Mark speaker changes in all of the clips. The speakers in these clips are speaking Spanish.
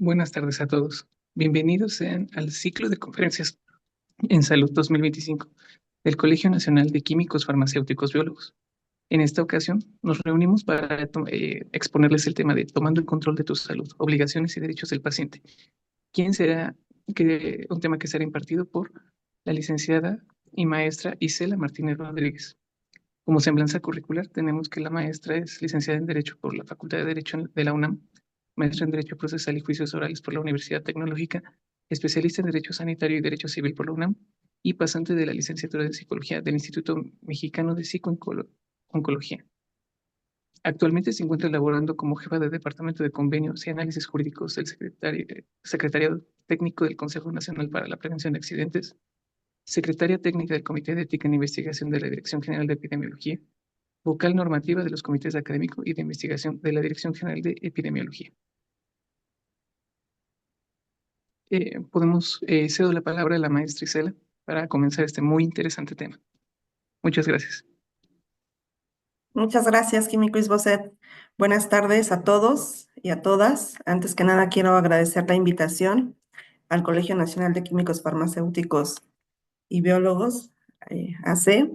Speaker 1: Buenas tardes a todos. Bienvenidos sean al ciclo de conferencias en Salud 2025 del Colegio Nacional de Químicos Farmacéuticos Biólogos. En esta ocasión nos reunimos para exponerles el tema de tomando el control de tu salud, obligaciones y derechos del paciente. ¿Quién será? Un tema que será impartido por la licenciada y maestra Isela Martínez Rodríguez. Como semblanza curricular, tenemos que la maestra es licenciada en Derecho por la Facultad de Derecho de la UNAM, maestra en Derecho Procesal y Juicios Orales por la Universidad Tecnológica, especialista en Derecho Sanitario y Derecho Civil por la UNAM y pasante de la licenciatura de Psicología del Instituto Mexicano de Psico-Oncología. Actualmente se encuentra elaborando como jefa de Departamento de Convenios y Análisis Jurídicos del Secretariado Técnico del Consejo Nacional para la Prevención de Accidentes, secretaria técnica del Comité de Ética en Investigación de la Dirección General de Epidemiología, vocal normativa de los comités académicos y de investigación de la Dirección General de Epidemiología. Cedo la palabra a la maestra Isela para comenzar este muy interesante tema. Muchas gracias.
Speaker 2: Muchas gracias, Químico Isboset. Buenas tardes a todos y a todas. Antes que nada, quiero agradecer la invitación al Colegio Nacional de Químicos Farmacéuticos y Biólogos, AC,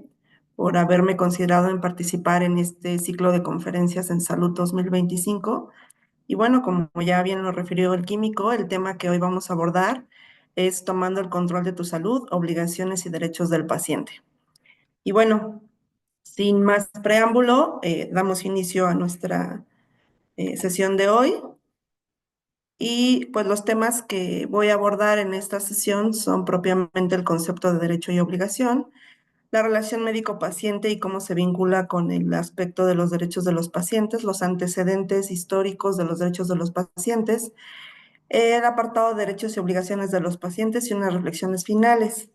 Speaker 2: por haberme considerado en participar en este ciclo de conferencias en Salud 2025. Y bueno, como ya bien lo refirió el químico, el tema que hoy vamos a abordar es tomando el control de tu salud, obligaciones y derechos del paciente. Y bueno, sin más preámbulo, damos inicio a nuestra sesión de hoy. Y pues los temas que voy a abordar en esta sesión son propiamente el concepto de derecho y obligación, la relación médico-paciente y cómo se vincula con el aspecto de los derechos de los pacientes, los antecedentes históricos de los derechos de los pacientes, el apartado de derechos y obligaciones de los pacientes y unas reflexiones finales.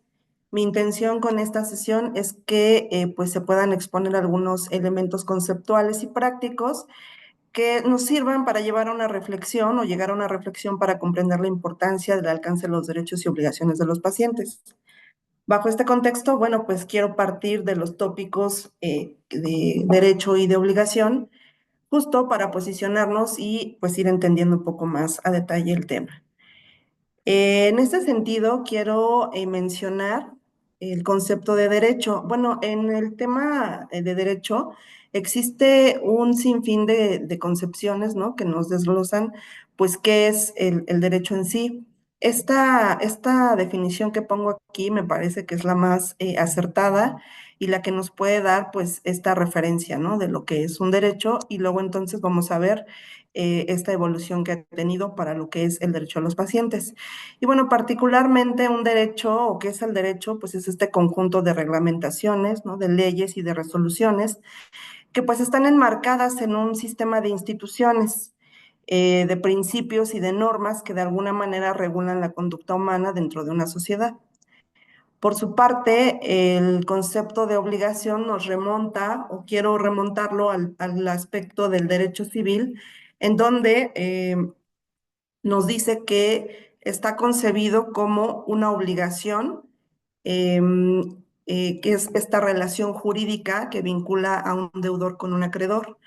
Speaker 2: Mi intención con esta sesión es que pues se puedan exponer algunos elementos conceptuales y prácticos que nos sirvan para llevar a una reflexión o llegar a una reflexión para comprender la importancia del alcance de los derechos y obligaciones de los pacientes. Bajo este contexto, bueno, pues quiero partir de los tópicos de derecho y de obligación, justo para posicionarnos y pues ir entendiendo un poco más a detalle el tema. En este sentido, quiero mencionar el concepto de derecho. Bueno, en el tema de derecho existe un sinfín de concepciones, ¿no? Que nos desglosan, pues, qué es el derecho en sí. Esta definición que pongo aquí me parece que es la más acertada y la que nos puede dar, pues, esta referencia, ¿no? De lo que es un derecho y luego entonces vamos a ver esta evolución que ha tenido para lo que es el derecho a los pacientes. Y bueno, particularmente un derecho, o qué es el derecho, pues es este conjunto de reglamentaciones, ¿no? De leyes y de resoluciones que pues están enmarcadas en un sistema de instituciones, de principios y de normas que de alguna manera regulan la conducta humana dentro de una sociedad. Por su parte, el concepto de obligación nos remonta, o quiero remontarlo al aspecto del derecho civil, en donde nos dice que está concebido como una obligación, que es esta relación jurídica que vincula a un deudor con un acreedor.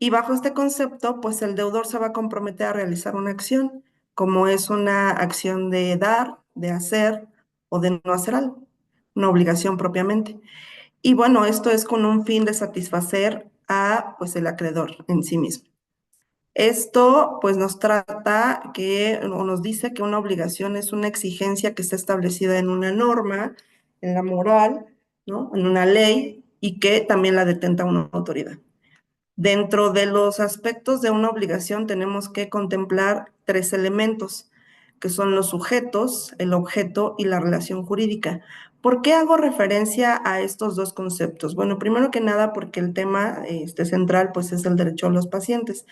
Speaker 2: Y bajo este concepto, pues el deudor se va a comprometer a realizar una acción, como es una acción de dar, de hacer o de no hacer algo, una obligación propiamente. Y bueno, esto es con un fin de satisfacer a pues el acreedor en sí mismo. Esto pues nos trata que, o nos dice que una obligación es una exigencia que está establecida en una norma, en la moral, ¿no? En una ley y que también la detenta una autoridad. Dentro de los aspectos de una obligación tenemos que contemplar tres elementos, que son los sujetos, el objeto y la relación jurídica. ¿Por qué hago referencia a estos dos conceptos? Bueno, primero que nada porque el tema central pues es el derecho a los pacientes.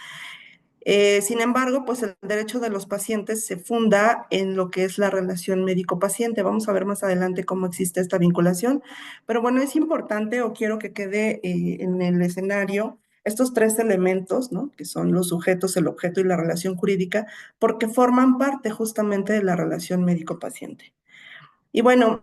Speaker 2: Sin embargo, pues el derecho de los pacientes se funda en lo que es la relación médico-paciente. Vamos a ver más adelante cómo existe esta vinculación, pero bueno, es importante o quiero que quede en el escenario estos tres elementos, ¿no? Que son los sujetos, el objeto y la relación jurídica, porque forman parte justamente de la relación médico-paciente. Y bueno,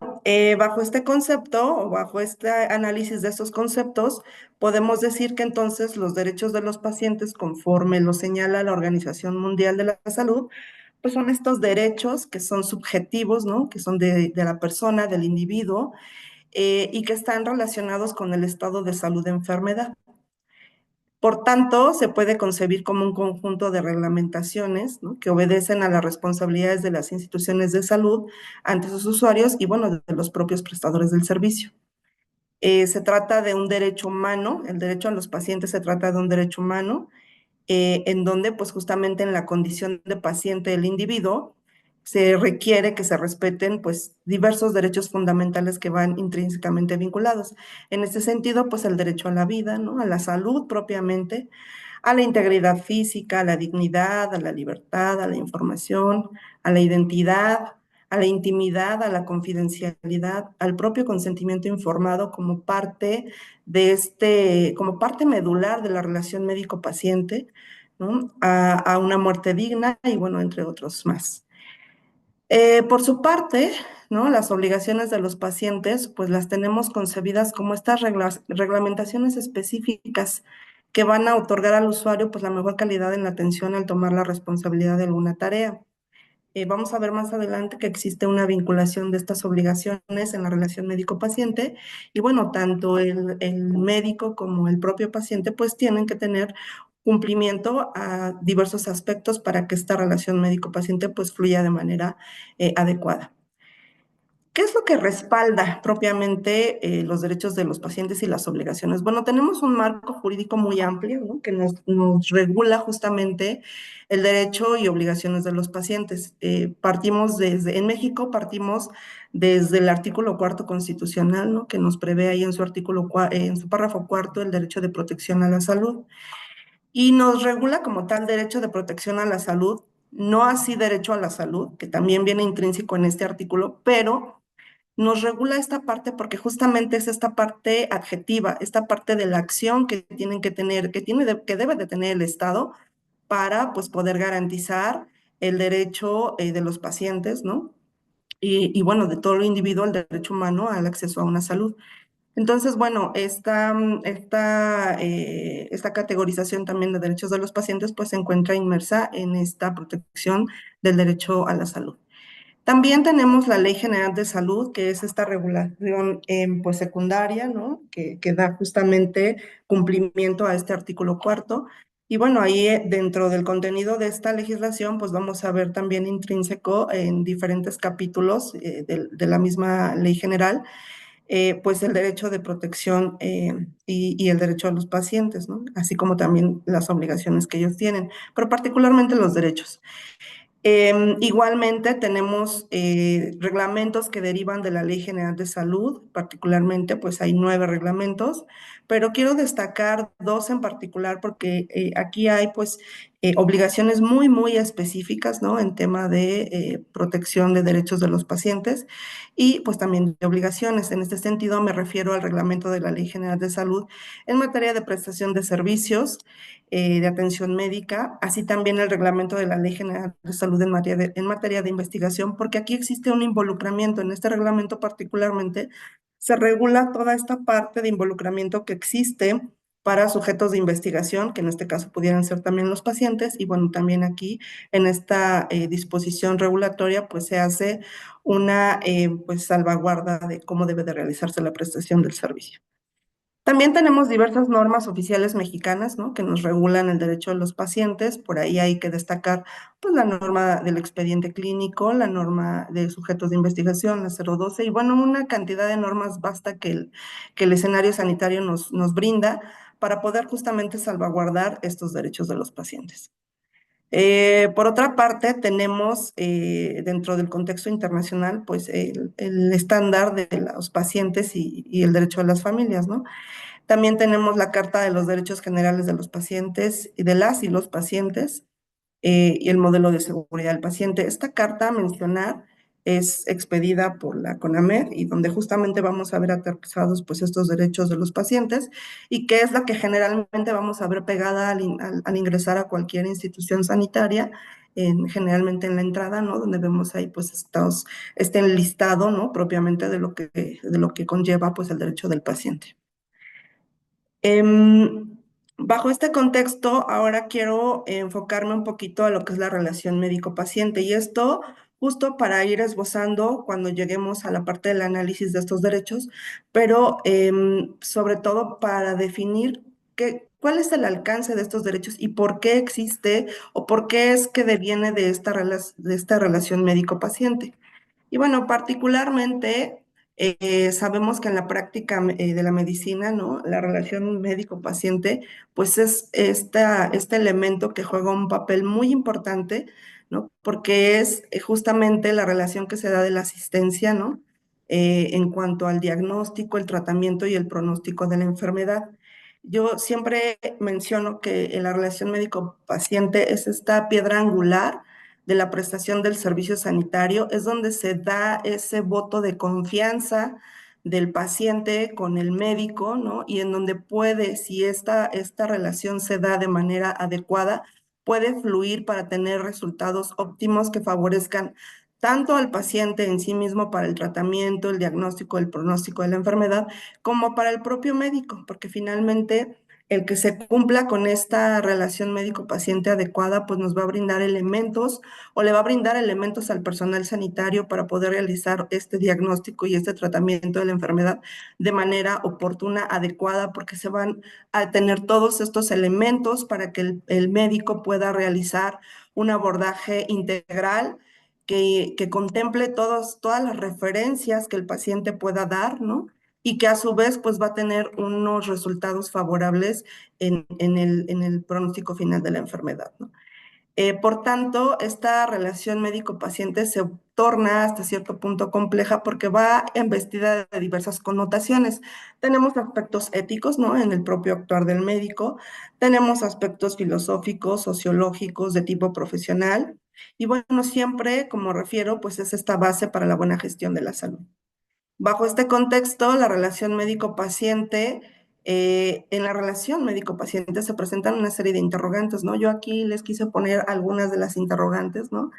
Speaker 2: bajo este concepto o bajo este análisis de estos conceptos, podemos decir que entonces los derechos de los pacientes, conforme lo señala la Organización Mundial de la Salud, pues son estos derechos que son subjetivos, ¿no? Que son de la persona, del individuo, y que están relacionados con el estado de salud de enfermedad. Por tanto, se puede concebir como un conjunto de reglamentaciones, ¿no? Que obedecen a las responsabilidades de las instituciones de salud ante sus usuarios y, bueno, de los propios prestadores del servicio. Se trata de un derecho humano, el derecho a los pacientes se trata de un derecho humano, en donde pues justamente en la condición de paciente del individuo se requiere que se respeten pues diversos derechos fundamentales que van intrínsecamente vinculados. En este sentido, pues el derecho a la vida, ¿no? A la salud propiamente, a la integridad física, a la dignidad, a la libertad, a la información, a la identidad, a la intimidad, a la confidencialidad, al propio consentimiento informado como parte como parte medular de la relación médico-paciente, ¿no? A una muerte digna y bueno, entre otros más. Por su parte, ¿no? Las obligaciones de los pacientes, pues las tenemos concebidas como estas reglamentaciones específicas que van a otorgar al usuario pues la mejor calidad en la atención al tomar la responsabilidad de alguna tarea. Vamos a ver más adelante que existe una vinculación de estas obligaciones en la relación médico-paciente y bueno, tanto el médico como el propio paciente pues tienen que tener cumplimiento a diversos aspectos para que esta relación médico-paciente pues fluya de manera adecuada. ¿Qué es lo que respalda propiamente los derechos de los pacientes y las obligaciones? Bueno, tenemos un marco jurídico muy amplio, ¿no? Que nos regula justamente el derecho y obligaciones de los pacientes. En México partimos desde el artículo cuarto constitucional, ¿no? Que nos prevé ahí en su en su párrafo cuarto el derecho de protección a la salud. Y nos regula como tal derecho de protección a la salud, no así derecho a la salud, que también viene intrínseco en este artículo, pero nos regula esta parte porque justamente es esta parte adjetiva, esta parte de la acción que tienen que tener, que debe de tener el Estado para pues poder garantizar el derecho de los pacientes, ¿no? Y bueno, de todo lo individual, el derecho humano al acceso a una salud. Entonces, bueno, esta categorización también de derechos de los pacientes pues se encuentra inmersa en esta protección del derecho a la salud. También tenemos la Ley General de Salud, que es esta regulación pues secundaria, ¿no? Que da justamente cumplimiento a este artículo cuarto. Y bueno, ahí dentro del contenido de esta legislación, pues vamos a ver también intrínseco en diferentes capítulos de la misma Ley General, pues el derecho de protección y el derecho a los pacientes, ¿no? Así como también las obligaciones que ellos tienen, pero particularmente los derechos. Igualmente tenemos reglamentos que derivan de la Ley General de Salud, particularmente pues hay 9 reglamentos, pero quiero destacar 2 en particular porque aquí hay pues obligaciones muy específicas, ¿no? En tema de protección de derechos de los pacientes y pues también de obligaciones. En este sentido me refiero al reglamento de la Ley General de Salud en materia de prestación de servicios, de atención médica, así también el reglamento de la Ley General de Salud en materia de investigación, porque aquí existe un involucramiento, en este reglamento particularmente, se regula toda esta parte de involucramiento que existe para sujetos de investigación, que en este caso pudieran ser también los pacientes, y bueno, también aquí en esta disposición regulatoria, pues se hace una pues salvaguarda de cómo debe de realizarse la prestación del servicio. También tenemos diversas normas oficiales mexicanas, ¿no? Que nos regulan el derecho de los pacientes. Por ahí hay que destacar, pues, la norma del expediente clínico, la norma de sujetos de investigación, la 012, y bueno, una cantidad de normas basta que el escenario sanitario nos brinda para poder justamente salvaguardar estos derechos de los pacientes. Por otra parte, tenemos dentro del contexto internacional, pues, el estándar de los pacientes y el derecho de las familias, ¿no? También tenemos la Carta de los Derechos Generales de los Pacientes y de las y los pacientes y el modelo de seguridad del paciente. Esta carta a mencionar es expedida por la CONAMED y donde justamente vamos a ver aterrizados pues estos derechos de los pacientes y que es la que generalmente vamos a ver pegada al ingresar a cualquier institución sanitaria, generalmente en la entrada, ¿no? Donde vemos ahí pues este listado, ¿no? Propiamente de lo que conlleva pues el derecho del paciente. Bajo este contexto, ahora quiero enfocarme un poquito a lo que es la relación médico-paciente y esto justo para ir esbozando cuando lleguemos a la parte del análisis de estos derechos, pero sobre todo para definir cuál es el alcance de estos derechos y por qué existe o por qué es que deviene de de esta relación médico-paciente. Y bueno, particularmente sabemos que en la práctica de la medicina, ¿no? La relación médico-paciente, pues es este elemento que juega un papel muy importante, ¿no? Porque es justamente la relación que se da de la asistencia, ¿no? En cuanto al diagnóstico, el tratamiento y el pronóstico de la enfermedad. Yo siempre menciono que en la relación médico-paciente es esta piedra angular de la prestación del servicio sanitario, es donde se da ese voto de confianza del paciente con el médico, ¿no? Y en donde puede, si esta relación se da de manera adecuada, puede fluir para tener resultados óptimos que favorezcan tanto al paciente en sí mismo para el tratamiento, el diagnóstico, el pronóstico de la enfermedad, como para el propio médico, porque finalmente el que se cumpla con esta relación médico-paciente adecuada, pues nos va a brindar elementos o le va a brindar elementos al personal sanitario para poder realizar este diagnóstico y este tratamiento de la enfermedad de manera oportuna, adecuada, porque se van a tener todos estos elementos para que el médico pueda realizar un abordaje integral que contemple todas las referencias que el paciente pueda dar, ¿no? Y que a su vez pues va a tener unos resultados favorables en el pronóstico final de la enfermedad, ¿no? Por tanto, esta relación médico-paciente se torna hasta cierto punto compleja porque va embestida de diversas connotaciones. Tenemos aspectos éticos, ¿no? En el propio actuar del médico, tenemos aspectos filosóficos, sociológicos, de tipo profesional, y bueno, siempre, como refiero, pues es esta base para la buena gestión de la salud. Bajo este contexto, la relación médico-paciente, en la relación médico-paciente se presentan una serie de interrogantes, ¿no? Yo aquí les quise poner algunas de las interrogantes, ¿no?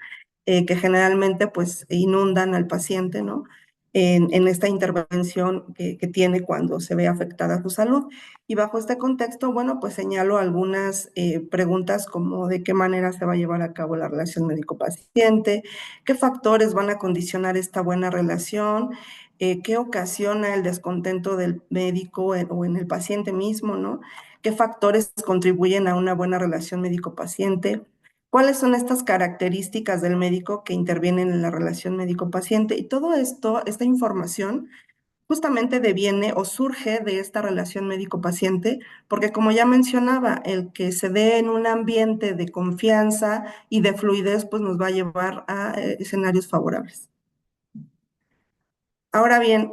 Speaker 2: Que generalmente pues inundan al paciente, ¿no? En esta intervención que tiene cuando se ve afectada su salud. Y bajo este contexto, bueno, pues señalo algunas preguntas como de qué manera se va a llevar a cabo la relación médico-paciente, qué factores van a condicionar esta buena relación, qué ocasiona el descontento del médico o en el paciente mismo, ¿no? ¿Qué factores contribuyen a una buena relación médico-paciente? ¿Cuáles son estas características del médico que intervienen en la relación médico-paciente? Y todo esto, esta información, justamente deviene o surge de esta relación médico-paciente, porque como ya mencionaba, el que se dé en un ambiente de confianza y de fluidez, pues nos va a llevar a escenarios favorables. Ahora bien,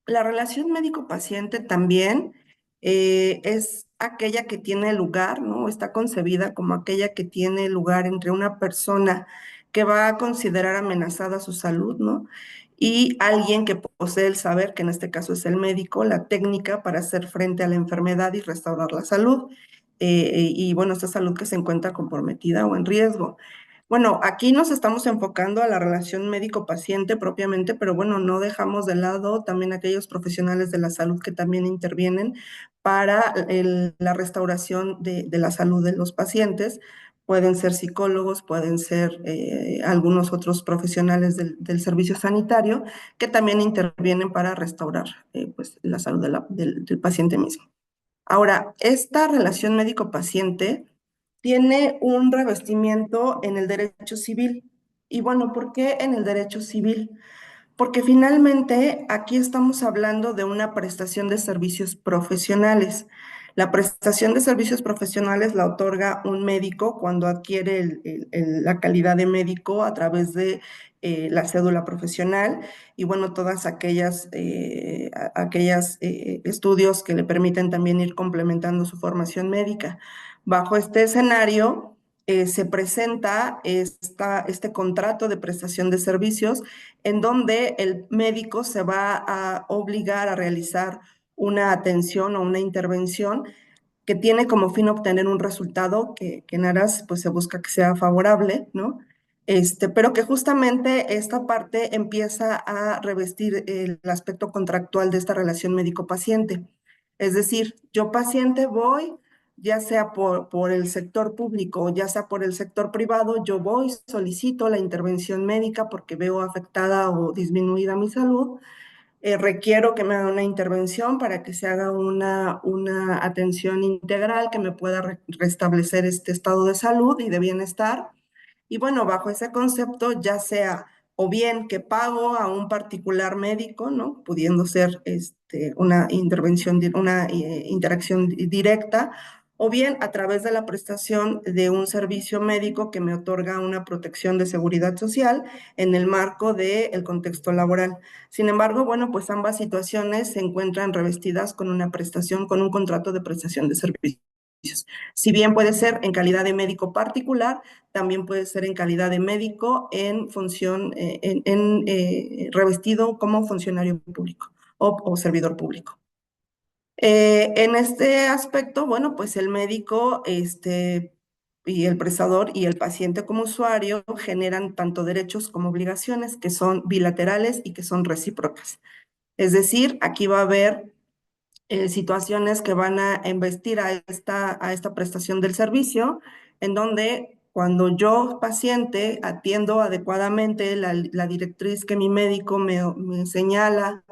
Speaker 2: la relación médico-paciente también es aquella que tiene lugar, ¿no? Está concebida como aquella que tiene lugar entre una persona que va a considerar amenazada su salud, ¿no? Y alguien que posee el saber, que en este caso es el médico, la técnica para hacer frente a la enfermedad y restaurar la salud. Y bueno, esta salud que se encuentra comprometida o en riesgo. Bueno, aquí nos estamos enfocando a la relación médico-paciente propiamente, pero bueno, no dejamos de lado también aquellos profesionales de la salud que también intervienen para la restauración de la salud de los pacientes. Pueden ser psicólogos, pueden ser algunos otros profesionales del servicio sanitario que también intervienen para restaurar pues, la salud del paciente mismo. Ahora, esta relación médico-paciente tiene un revestimiento en el derecho civil. Y bueno, ¿por qué en el derecho civil? Porque finalmente aquí estamos hablando de una prestación de servicios profesionales. La prestación de servicios profesionales la otorga un médico cuando adquiere la calidad de médico a través de la cédula profesional y bueno, todas aquellas estudios que le permiten también ir complementando su formación médica. Bajo este escenario, se presenta este contrato de prestación de servicios en donde el médico se va a obligar a realizar una atención o una intervención que tiene como fin obtener un resultado que en aras pues se busca que sea favorable, ¿no? Pero que justamente esta parte empieza a revestir el aspecto contractual de esta relación médico-paciente. Es decir, yo paciente voy, ya sea por el sector público o ya sea por el sector privado, yo voy, solicito la intervención médica porque veo afectada o disminuida mi salud. Requiero que me haga una intervención para que se haga una atención integral que me pueda restablecer este estado de salud y de bienestar. Y bueno, bajo ese concepto, ya sea o bien que pago a un particular médico, ¿no? Pudiendo ser una intervención, una interacción directa, o bien a través de la prestación de un servicio médico que me otorga una protección de seguridad social en el marco del contexto laboral. Sin embargo, bueno, pues ambas situaciones se encuentran revestidas con una prestación, con un contrato de prestación de servicios. Si bien puede ser en calidad de médico particular, también puede ser en calidad de médico en función, revestido como funcionario público o servidor público. En este aspecto, bueno, pues el médico, y el prestador y el paciente como usuario generan tanto derechos como obligaciones que son bilaterales y que son recíprocas. Es decir, aquí va a haber situaciones que van a investir a esta prestación del servicio, en donde cuando yo, paciente, atiendo adecuadamente la directriz que mi médico me señala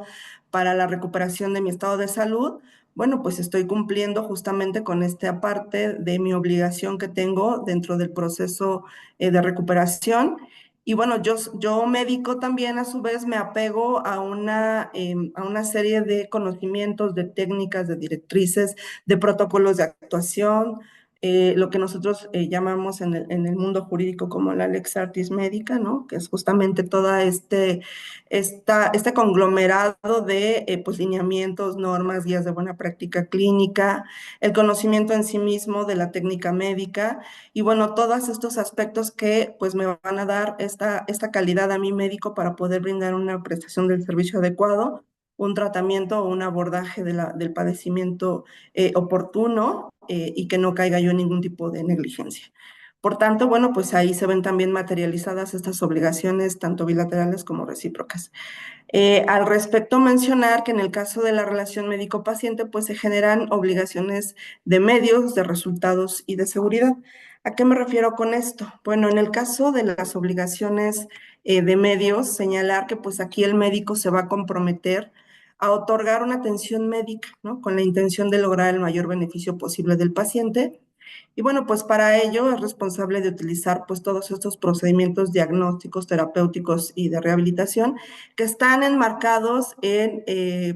Speaker 2: para la recuperación de mi estado de salud, bueno, pues estoy cumpliendo justamente con esta parte de mi obligación que tengo dentro del proceso de recuperación. Y bueno, yo médico también a su vez me apego a una serie de conocimientos, de técnicas, de directrices, de protocolos de actuación, lo que nosotros llamamos en el mundo jurídico como la lex artis médica, ¿no? Que es justamente toda este conglomerado de pues, lineamientos, normas, guías de buena práctica clínica, el conocimiento en sí mismo de la técnica médica y bueno, todos estos aspectos que pues me van a dar esta calidad a mi médico para poder brindar una prestación del servicio adecuado, un tratamiento o un abordaje del padecimiento oportuno y que no caiga yo en ningún tipo de negligencia. Por tanto, bueno, pues ahí se ven también materializadas estas obligaciones, tanto bilaterales como recíprocas. Al respecto, mencionar que en el caso de la relación médico-paciente, pues se generan obligaciones de medios, de resultados y de seguridad. ¿A qué me refiero con esto? Bueno, en el caso de las obligaciones de medios, señalar que pues aquí el médico se va a comprometer a otorgar una atención médica, ¿no? Con la intención de lograr el mayor beneficio posible del paciente y bueno, pues para ello es responsable de utilizar pues todos estos procedimientos diagnósticos, terapéuticos y de rehabilitación que están enmarcados en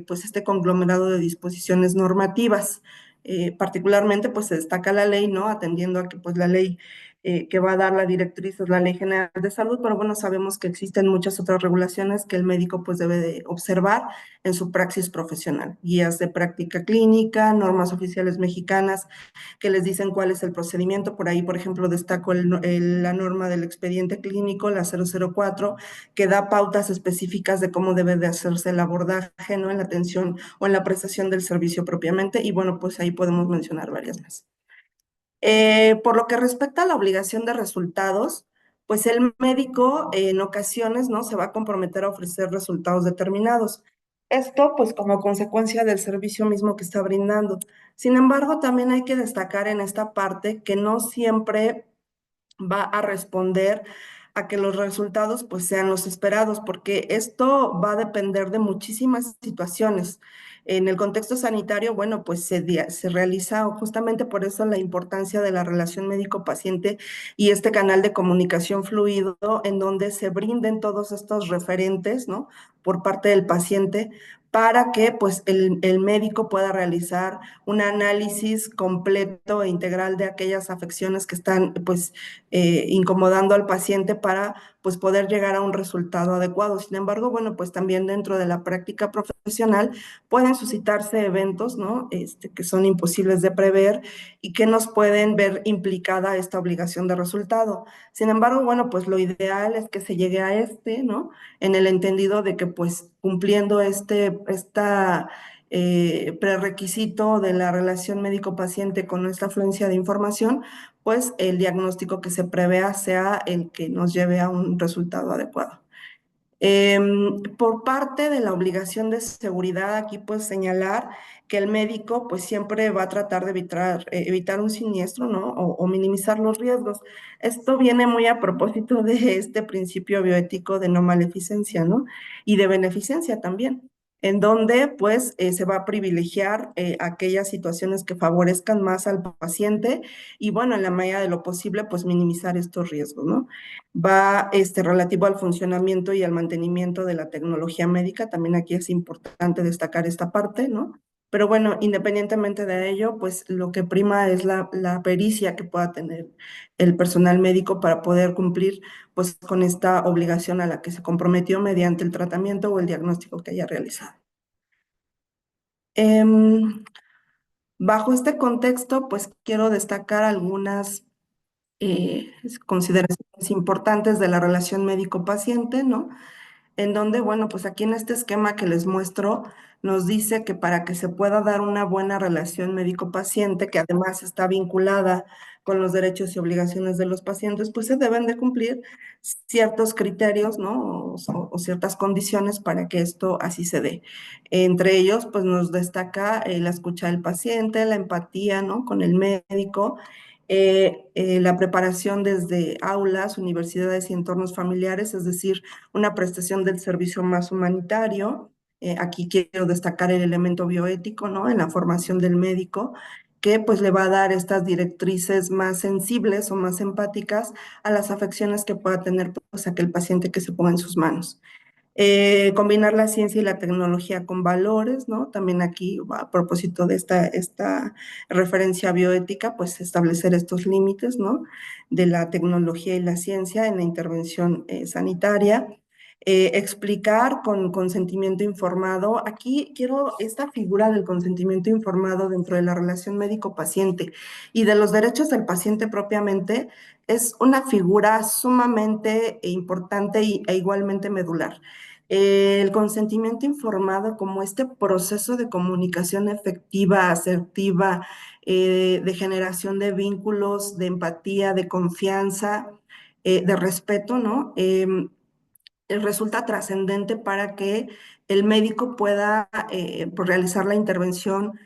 Speaker 2: pues este conglomerado de disposiciones normativas. Particularmente pues se destaca la ley, ¿no? Atendiendo a que pues la ley que va a dar la directriz es la Ley General de Salud, pero bueno, sabemos que existen muchas otras regulaciones que el médico pues debe de observar en su praxis profesional, guías de práctica clínica, normas oficiales mexicanas, que les dicen cuál es el procedimiento. Por ahí, por ejemplo, destaco la norma del expediente clínico, la 004, que da pautas específicas de cómo debe de hacerse el abordaje, ¿no? En la atención o en la prestación del servicio propiamente. Y bueno, pues ahí podemos mencionar varias más. Por lo que respecta a la obligación de resultados, pues el médico en ocasiones, ¿no? Se va a comprometer a ofrecer resultados determinados. Esto, pues, como consecuencia del servicio mismo que está brindando. Sin embargo, también hay que destacar en esta parte que no siempre va a responder a que los resultados pues sean los esperados, porque esto va a depender de muchísimas situaciones. En el contexto sanitario, bueno, pues se realiza justamente por eso la importancia de la relación médico-paciente y este canal de comunicación fluido en donde se brinden todos estos referentes, ¿no? Por parte del paciente para que pues el médico pueda realizar un análisis completo e integral de aquellas afecciones que están pues incomodando al paciente para pues poder llegar a un resultado adecuado. Sin embargo, bueno, pues también dentro de la práctica profesional pueden suscitarse eventos, ¿no? Que son imposibles de prever y que nos pueden ver implicada esta obligación de resultado. Sin embargo, bueno, pues lo ideal es que se llegue a ¿no? En el entendido de que pues cumpliendo esta prerequisito de la relación médico-paciente con esta afluencia de información, pues el diagnóstico que se prevea sea el que nos lleve a un resultado adecuado. Por parte de la obligación de seguridad, aquí pues señalar que el médico pues siempre va a tratar de evitar un siniestro, ¿no? O minimizar los riesgos. Esto viene muy a propósito de este principio bioético de no maleficencia, ¿no? Y de beneficencia también, en donde pues se va a privilegiar aquellas situaciones que favorezcan más al paciente y bueno, en la medida de lo posible pues minimizar estos riesgos, ¿no? Va relativo al funcionamiento y al mantenimiento de la tecnología médica, también aquí es importante destacar esta parte, ¿no? Pero bueno, independientemente de ello, pues lo que prima es la pericia que pueda tener el personal médico para poder cumplir pues con esta obligación a la que se comprometió mediante el tratamiento o el diagnóstico que haya realizado. Em, Bajo este contexto, pues quiero destacar algunas eh, consideraciones importantes de la relación médico-paciente, ¿no? En donde, bueno, pues aquí en este esquema que les muestro, nos dice que para que se pueda dar una buena relación médico-paciente, que además está vinculada con los derechos y obligaciones de los pacientes, pues se deben de cumplir ciertos criterios, ¿no? O ciertas condiciones para que esto así se dé. Entre ellos, pues nos destaca la escucha del paciente, la empatía, ¿no? Con el médico, la preparación desde aulas, universidades y entornos familiares, es decir, una prestación del servicio más humanitario. Aquí quiero destacar el elemento bioético, ¿no? En la formación del médico, que pues le va a dar estas directrices más sensibles o más empáticas a las afecciones que pueda tener pues aquel paciente que se ponga en sus manos. Combinar la ciencia y la tecnología con valores, ¿no? También aquí, a propósito de esta referencia bioética, pues establecer estos límites, ¿no? De la tecnología y la ciencia en la intervención sanitaria. Explicar con consentimiento informado. Aquí quiero esta figura del consentimiento informado dentro de la relación médico-paciente y de los derechos del paciente propiamente, es una figura sumamente importante e igualmente medular. El consentimiento informado como este proceso de comunicación efectiva, asertiva, de generación de vínculos, de empatía, de confianza, de respeto, ¿no? Resulta trascendente para que el médico pueda pues, realizar la intervención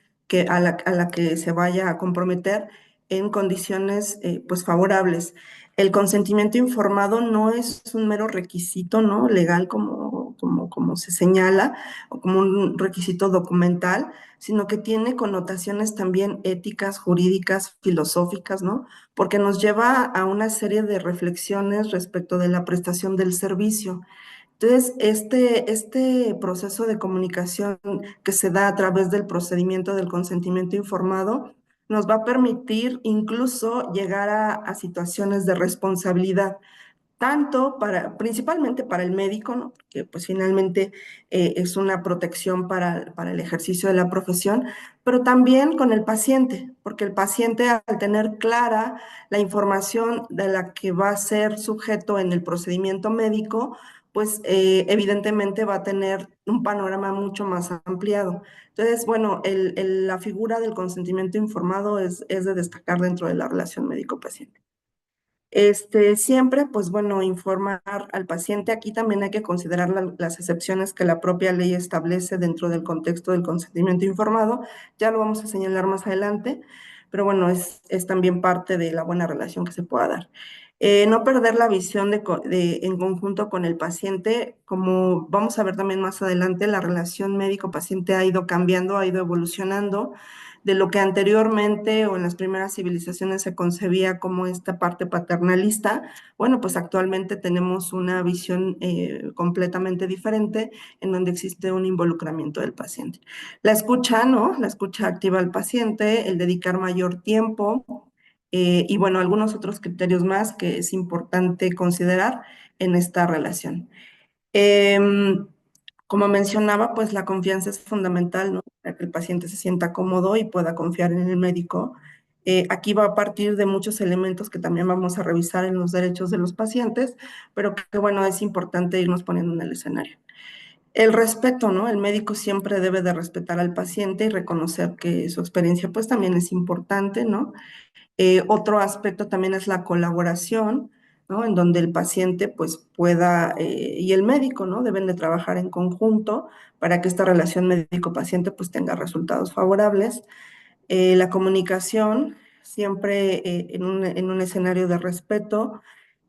Speaker 2: a la que se vaya a comprometer en condiciones pues favorables. El consentimiento informado no es un mero requisito, ¿no? Legal como se señala, o como un requisito documental, sino que tiene connotaciones también éticas, jurídicas, filosóficas, ¿no? Porque nos lleva a una serie de reflexiones respecto de la prestación del servicio. Entonces, este proceso de comunicación que se da a través del procedimiento del consentimiento informado nos va a permitir incluso llegar a situaciones de responsabilidad tanto principalmente para el médico, ¿no? Que pues finalmente es una protección para el ejercicio de la profesión, pero también con el paciente, porque el paciente al tener clara la información de la que va a ser sujeto en el procedimiento médico, pues evidentemente va a tener un panorama mucho más ampliado. Entonces, bueno, la figura del consentimiento informado es de destacar dentro de la relación médico-paciente. Siempre, pues bueno, informar al paciente. Aquí también hay que considerar las excepciones que la propia ley establece dentro del contexto del consentimiento informado. Ya lo vamos a señalar más adelante, pero bueno, es también parte de la buena relación que se pueda dar. No perder la visión en conjunto con el paciente, como vamos a ver también más adelante, la relación médico-paciente ha ido cambiando, ha ido evolucionando de lo que anteriormente o en las primeras civilizaciones se concebía como esta parte paternalista. Bueno, pues actualmente tenemos una visión completamente diferente en donde existe un involucramiento del paciente. La escucha, ¿no? La escucha activa al paciente, el dedicar mayor tiempo y bueno, algunos otros criterios más que es importante considerar en esta relación. Em, Como mencionaba, pues la confianza es fundamental, ¿no? Para que el paciente se sienta cómodo y pueda confiar en el médico. Aquí va a partir de muchos elementos que también vamos a revisar en los derechos de los pacientes, pero que bueno, es importante irnos poniendo en el escenario. El respeto, ¿no? El médico siempre debe de respetar al paciente y reconocer que su experiencia pues también es importante, ¿no? Otro aspecto también es la colaboración, ¿no? En donde el paciente pues pueda, y el médico, ¿no? Deben de trabajar en conjunto para que esta relación médico-paciente pues tenga resultados favorables. La comunicación siempre en un escenario de respeto,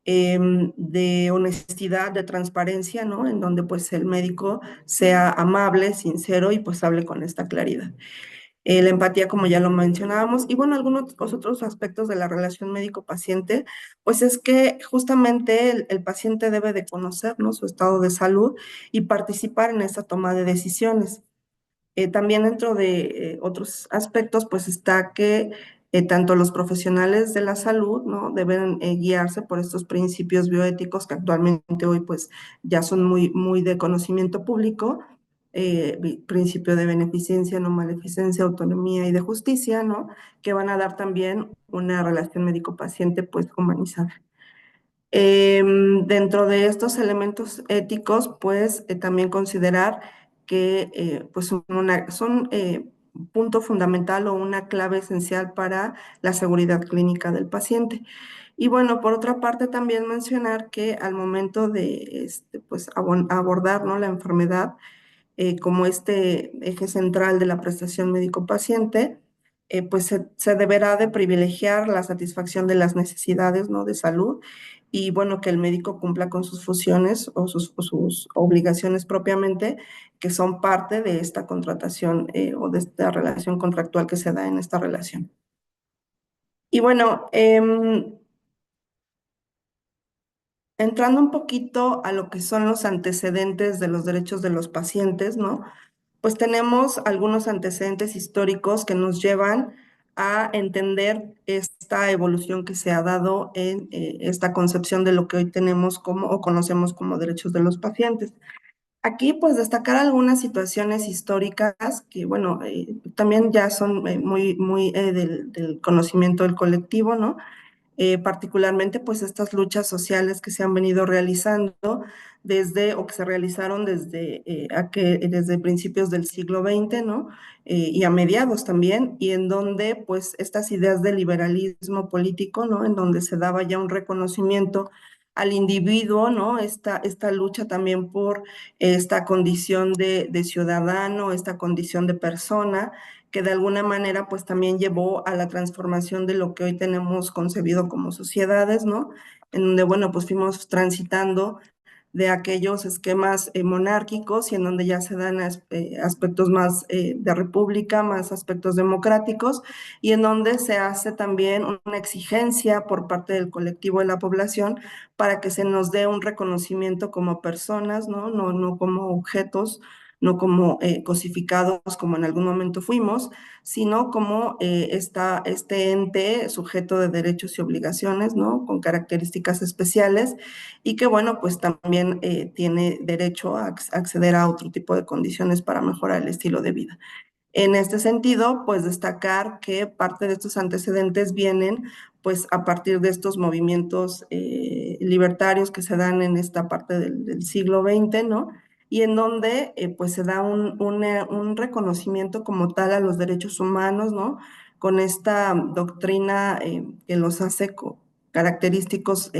Speaker 2: de honestidad, de transparencia, ¿no? En donde pues el médico sea amable, sincero y pues hable con esta claridad. La empatía, como ya lo mencionábamos, y bueno, algunos otros aspectos de la relación médico-paciente, pues es que justamente el paciente debe de conocer, ¿no? Su estado de salud y participar en esta toma de decisiones. También dentro de otros aspectos, pues está que tanto los profesionales de la salud, ¿no? Deben guiarse por estos principios bioéticos que actualmente hoy pues ya son muy de conocimiento público, principio de beneficencia, no maleficencia, autonomía y de justicia, ¿no? Que van a dar también una relación médico-paciente pues humanizada. Dentro de estos elementos éticos, pues también considerar que pues son punto fundamental o una clave esencial para la seguridad clínica del paciente. Y bueno, por otra parte, también mencionar que al momento de pues, abordar, ¿no? La enfermedad, como este eje central de la prestación médico-paciente, pues se deberá de privilegiar la satisfacción de las necesidades, ¿no? De salud y bueno, que el médico cumpla con sus funciones o sus obligaciones propiamente, que son parte de esta contratación o de esta relación contractual que se da en esta relación. Y bueno, entrando un poquito a lo que son los antecedentes de los derechos de los pacientes, ¿no? Pues tenemos algunos antecedentes históricos que nos llevan a entender esta evolución que se ha dado en esta concepción de lo que hoy tenemos como o conocemos como derechos de los pacientes. Aquí, pues, destacar algunas situaciones históricas que, bueno, también ya son muy del conocimiento del colectivo, ¿no? Particularmente pues estas luchas sociales que se han venido realizando desde, o que se realizaron desde principios del siglo XX, ¿no? Y a mediados también, y en donde pues estas ideas de liberalismo político, ¿no? En donde se daba ya un reconocimiento al individuo, ¿no? Esta lucha también por esta condición de ciudadano, esta condición de persona, que de alguna manera pues también llevó a la transformación de lo que hoy tenemos concebido como sociedades, ¿no? En donde, bueno, pues fuimos transitando de aquellos esquemas monárquicos y en donde ya se dan aspectos más de república, más aspectos democráticos y en donde se hace también una exigencia por parte del colectivo de la población para que se nos dé un reconocimiento como personas, ¿no? No como objetos, no como cosificados como en algún momento fuimos, sino como este ente sujeto de derechos y obligaciones, ¿no? Con características especiales y que, bueno, pues también tiene derecho a acceder a otro tipo de condiciones para mejorar el estilo de vida. En este sentido, pues destacar que parte de estos antecedentes vienen pues a partir de estos movimientos libertarios que se dan en esta parte del siglo XX, ¿no? Y en donde pues se da un reconocimiento como tal a los derechos humanos, ¿no? Con esta doctrina que los hace característicos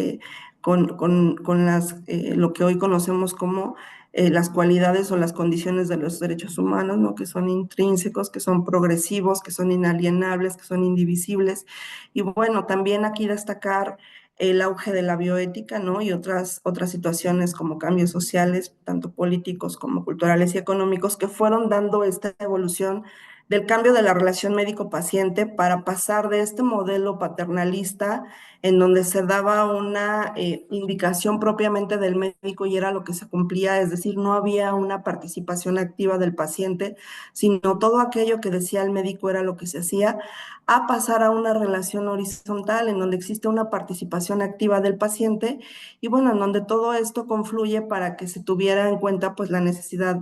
Speaker 2: lo que hoy conocemos como las cualidades o las condiciones de los derechos humanos, ¿no? Que son intrínsecos, que son progresivos, que son inalienables, que son indivisibles. Y bueno, también aquí destacar el auge de la bioética, ¿no? Y otras situaciones como cambios sociales, tanto políticos como culturales y económicos, que fueron dando esta evolución del cambio de la relación médico-paciente para pasar de este modelo paternalista en donde se daba una indicación propiamente del médico y era lo que se cumplía, es decir, no había una participación activa del paciente, sino todo aquello que decía el médico era lo que se hacía, a pasar a una relación horizontal en donde existe una participación activa del paciente y bueno, en donde todo esto confluye para que se tuviera en cuenta pues la necesidad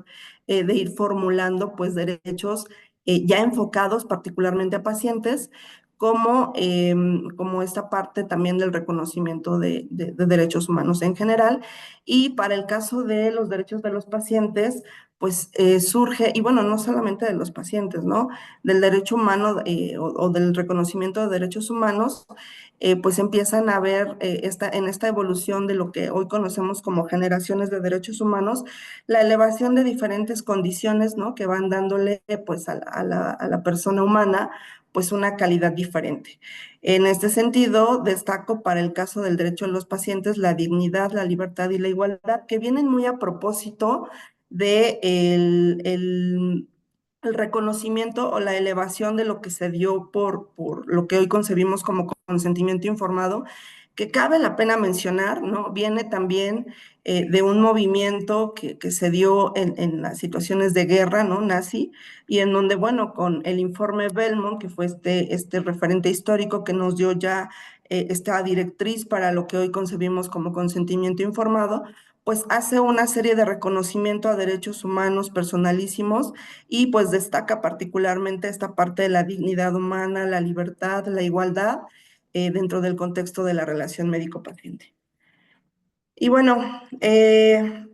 Speaker 2: de ir formulando pues derechos ya enfocados particularmente a pacientes, como esta parte también del reconocimiento de derechos humanos en general. Y para el caso de los derechos de los pacientes, pues surge, y bueno, no solamente de los pacientes, ¿no? Del derecho humano o del reconocimiento de derechos humanos, pues empiezan a ver en esta evolución de lo que hoy conocemos como generaciones de derechos humanos, la elevación de diferentes condiciones, ¿no? Que van dándole pues a la persona humana pues una calidad diferente. En este sentido, destaco para el caso del derecho de los pacientes la dignidad, la libertad y la igualdad, que vienen muy a propósito de el reconocimiento o la elevación de lo que se dio por lo que hoy concebimos como consentimiento informado, que cabe la pena mencionar, ¿no? Viene también de un movimiento que se dio en las situaciones de guerra, ¿no? Nazi, y en donde, bueno, con el informe Belmont, que fue este referente histórico que nos dio ya esta directriz para lo que hoy concebimos como consentimiento informado, pues hace una serie de reconocimiento a derechos humanos personalísimos y pues destaca particularmente esta parte de la dignidad humana, la libertad, la igualdad dentro del contexto de la relación médico-paciente. Y bueno,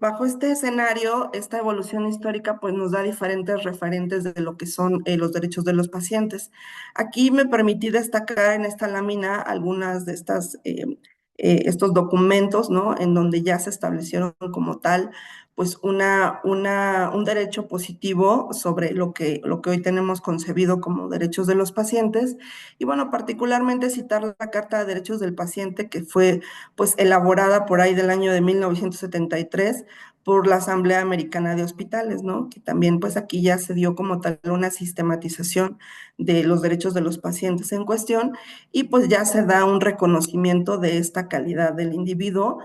Speaker 2: bajo este escenario, esta evolución histórica pues nos da diferentes referentes de lo que son los derechos de los pacientes. Aquí me permití destacar en esta lámina algunas de estos documentos, ¿no? En donde ya se establecieron como tal pues un derecho positivo sobre lo que hoy tenemos concebido como derechos de los pacientes. Y bueno, particularmente citar la Carta de Derechos del Paciente que fue pues elaborada por ahí del año de 1973 por la Asamblea Americana de Hospitales, ¿no? Que también pues aquí ya se dio como tal una sistematización de los derechos de los pacientes en cuestión y pues ya se da un reconocimiento de esta calidad del individuo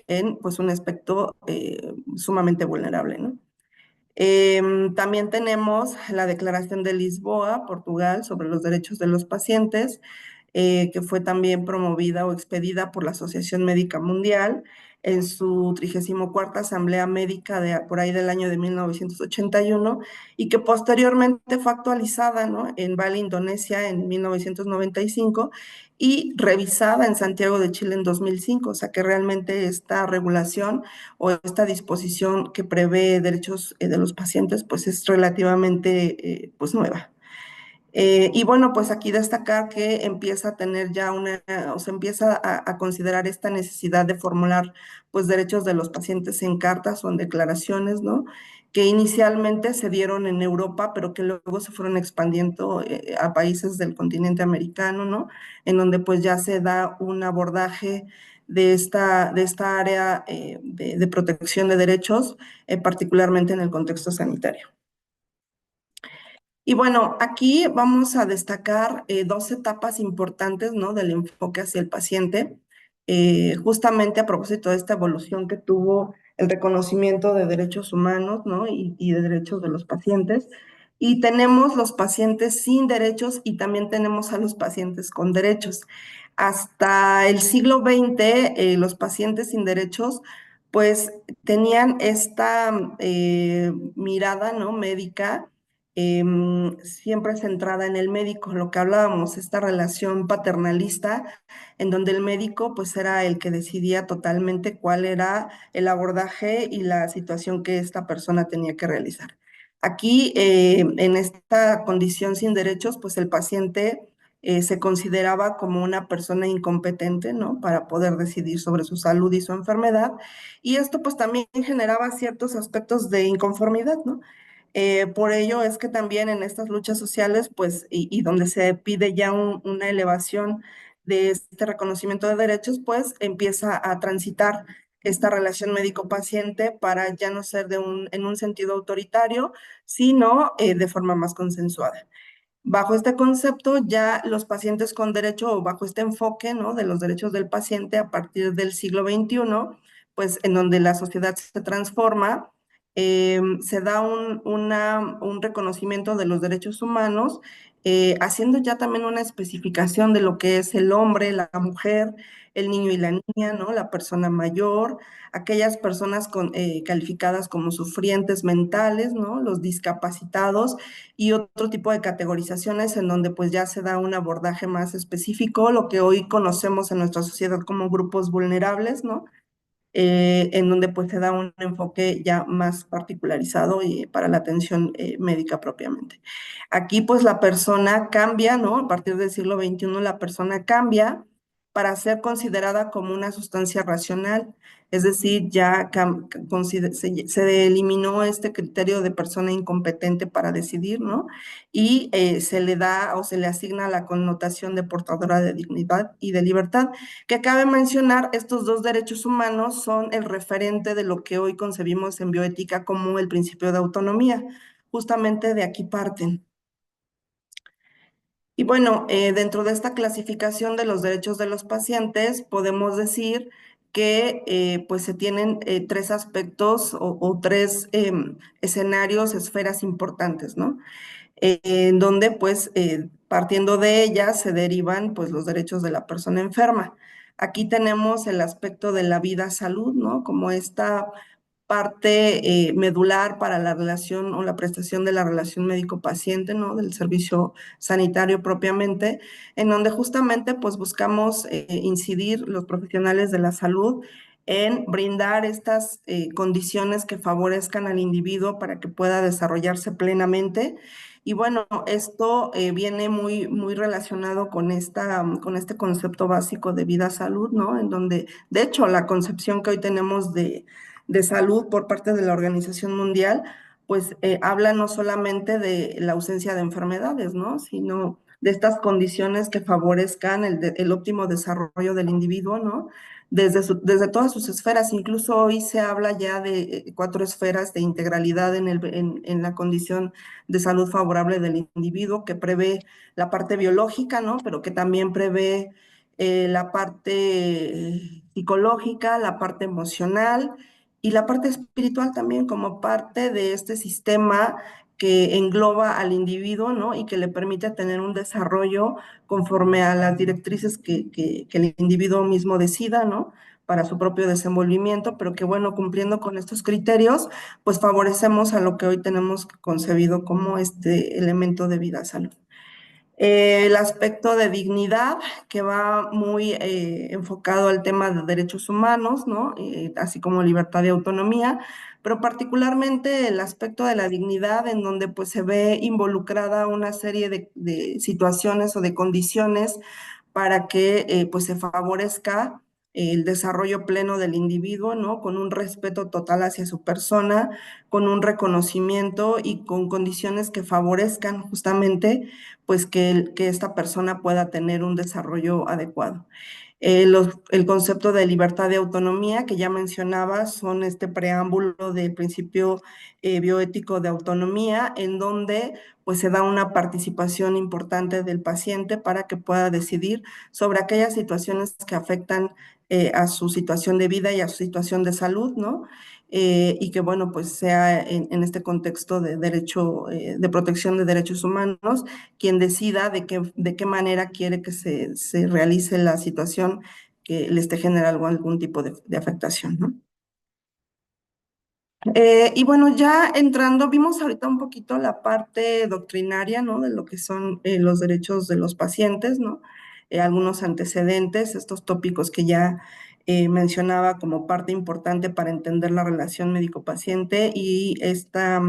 Speaker 2: en pues un aspecto sumamente vulnerable, ¿no? También tenemos la Declaración de Lisboa, Portugal, sobre los derechos de los pacientes, que fue también promovida o expedida por la Asociación Médica Mundial en su 34ª Asamblea Médica por ahí del año de 1981 y que posteriormente fue actualizada, ¿no? En Bali, Indonesia, en 1995 y revisada en Santiago de Chile en 2005, o sea que realmente esta regulación o esta disposición que prevé derechos de los pacientes, pues es relativamente pues nueva. Y bueno, pues aquí destacar que empieza a tener ya o se empieza a considerar esta necesidad de formular pues derechos de los pacientes en cartas o en declaraciones, ¿no? Que inicialmente se dieron en Europa, pero que luego se fueron expandiendo a países del continente americano, ¿no? En donde pues ya se da un abordaje de esta área de protección de derechos, particularmente en el contexto sanitario. Y bueno, aquí vamos a destacar dos etapas importantes, ¿no? Del enfoque hacia el paciente, justamente a propósito de esta evolución que tuvo el reconocimiento de derechos humanos, ¿no? Y de derechos de los pacientes. Y tenemos los pacientes sin derechos y también tenemos a los pacientes con derechos. Hasta el siglo XX, los pacientes sin derechos, pues tenían esta mirada, ¿no? Médica siempre centrada en el médico, lo que hablábamos, esta relación paternalista, en donde el médico pues era el que decidía totalmente cuál era el abordaje y la situación que esta persona tenía que realizar. Aquí, en esta condición sin derechos, pues el paciente se consideraba como una persona incompetente, ¿no? Para poder decidir sobre su salud y su enfermedad. Y esto pues también generaba ciertos aspectos de inconformidad, ¿no? Por ello es que también en estas luchas sociales, pues, y donde se pide ya una elevación de este reconocimiento de derechos, pues empieza a transitar esta relación médico-paciente para ya no ser en un sentido autoritario, sino de forma más consensuada. Bajo este concepto, ya los pacientes con derecho o bajo este enfoque, ¿no? De los derechos del paciente a partir del siglo XXI, pues en donde la sociedad se transforma, se da un reconocimiento de los derechos humanos, haciendo ya también una especificación de lo que es el hombre, la mujer, el niño y la niña, ¿no? La persona mayor, aquellas personas calificadas como sufrientes mentales, ¿no? Los discapacitados y otro tipo de categorizaciones en donde pues ya se da un abordaje más específico, lo que hoy conocemos en nuestra sociedad como grupos vulnerables, ¿no? en donde pues se da un enfoque ya más particularizado y para la atención médica propiamente. Aquí pues la persona cambia, ¿no? A partir del siglo XXI la persona cambia para ser considerada como una sustancia racional, es decir, ya se eliminó este criterio de persona incompetente para decidir, ¿no? Y se le da o se le asigna la connotación de portadora de dignidad y de libertad, que cabe mencionar, estos dos derechos humanos son el referente de lo que hoy concebimos en bioética como el principio de autonomía. Justamente de aquí parten. Y bueno, dentro de esta clasificación de los derechos de los pacientes, podemos decir que pues se tienen tres aspectos o tres escenarios, esferas importantes, ¿no? En donde pues partiendo de ellas se derivan pues los derechos de la persona enferma. Aquí tenemos el aspecto de la vida-salud, ¿no? Como esta parte medular para la relación o la prestación de la relación médico-paciente, ¿no? Del servicio sanitario propiamente, en donde justamente pues buscamos incidir los profesionales de la salud en brindar estas condiciones que favorezcan al individuo para que pueda desarrollarse plenamente. Y bueno, esto viene muy relacionado con con este concepto básico de vida-salud, ¿no? En donde, de hecho, la concepción que hoy tenemos de salud por parte de la Organización Mundial, pues habla no solamente de la ausencia de enfermedades, ¿no? Sino de estas condiciones que favorezcan el óptimo desarrollo del individuo, ¿no? Desde todas sus esferas, incluso hoy se habla ya de cuatro esferas de integralidad en la condición de salud favorable del individuo, que prevé la parte biológica, ¿no? Pero que también prevé la parte psicológica, la parte emocional y la parte espiritual también como parte de este sistema que engloba al individuo, ¿no? Y que le permite tener un desarrollo conforme a las directrices que el individuo mismo decida, ¿no? Para su propio desenvolvimiento, pero que bueno, cumpliendo con estos criterios, pues favorecemos a lo que hoy tenemos concebido como este elemento de vida-salud. El aspecto de dignidad, que va muy enfocado al tema de derechos humanos, ¿no? Así como libertad y autonomía, pero particularmente el aspecto de la dignidad, en donde pues se ve involucrada una serie de situaciones o de condiciones para que pues se favorezca el desarrollo pleno del individuo, ¿no? Con un respeto total hacia su persona, con un reconocimiento y con condiciones que favorezcan justamente pues que esta persona pueda tener un desarrollo adecuado. El concepto de libertad y autonomía que ya mencionaba son este preámbulo del principio bioético de autonomía, en donde pues se da una participación importante del paciente para que pueda decidir sobre aquellas situaciones que afectan a su situación de vida y a su situación de salud, ¿no? Y que, bueno, pues sea en este contexto de derecho, de protección de derechos humanos, quien decida de qué manera quiere que se realice la situación que le esté generando algún tipo de afectación, ¿no? Y bueno, ya entrando, vimos ahorita un poquito la parte doctrinaria, ¿no? De lo que son los derechos de los pacientes, ¿no? Algunos antecedentes, estos tópicos que ya mencionaba como parte importante para entender la relación médico-paciente y esta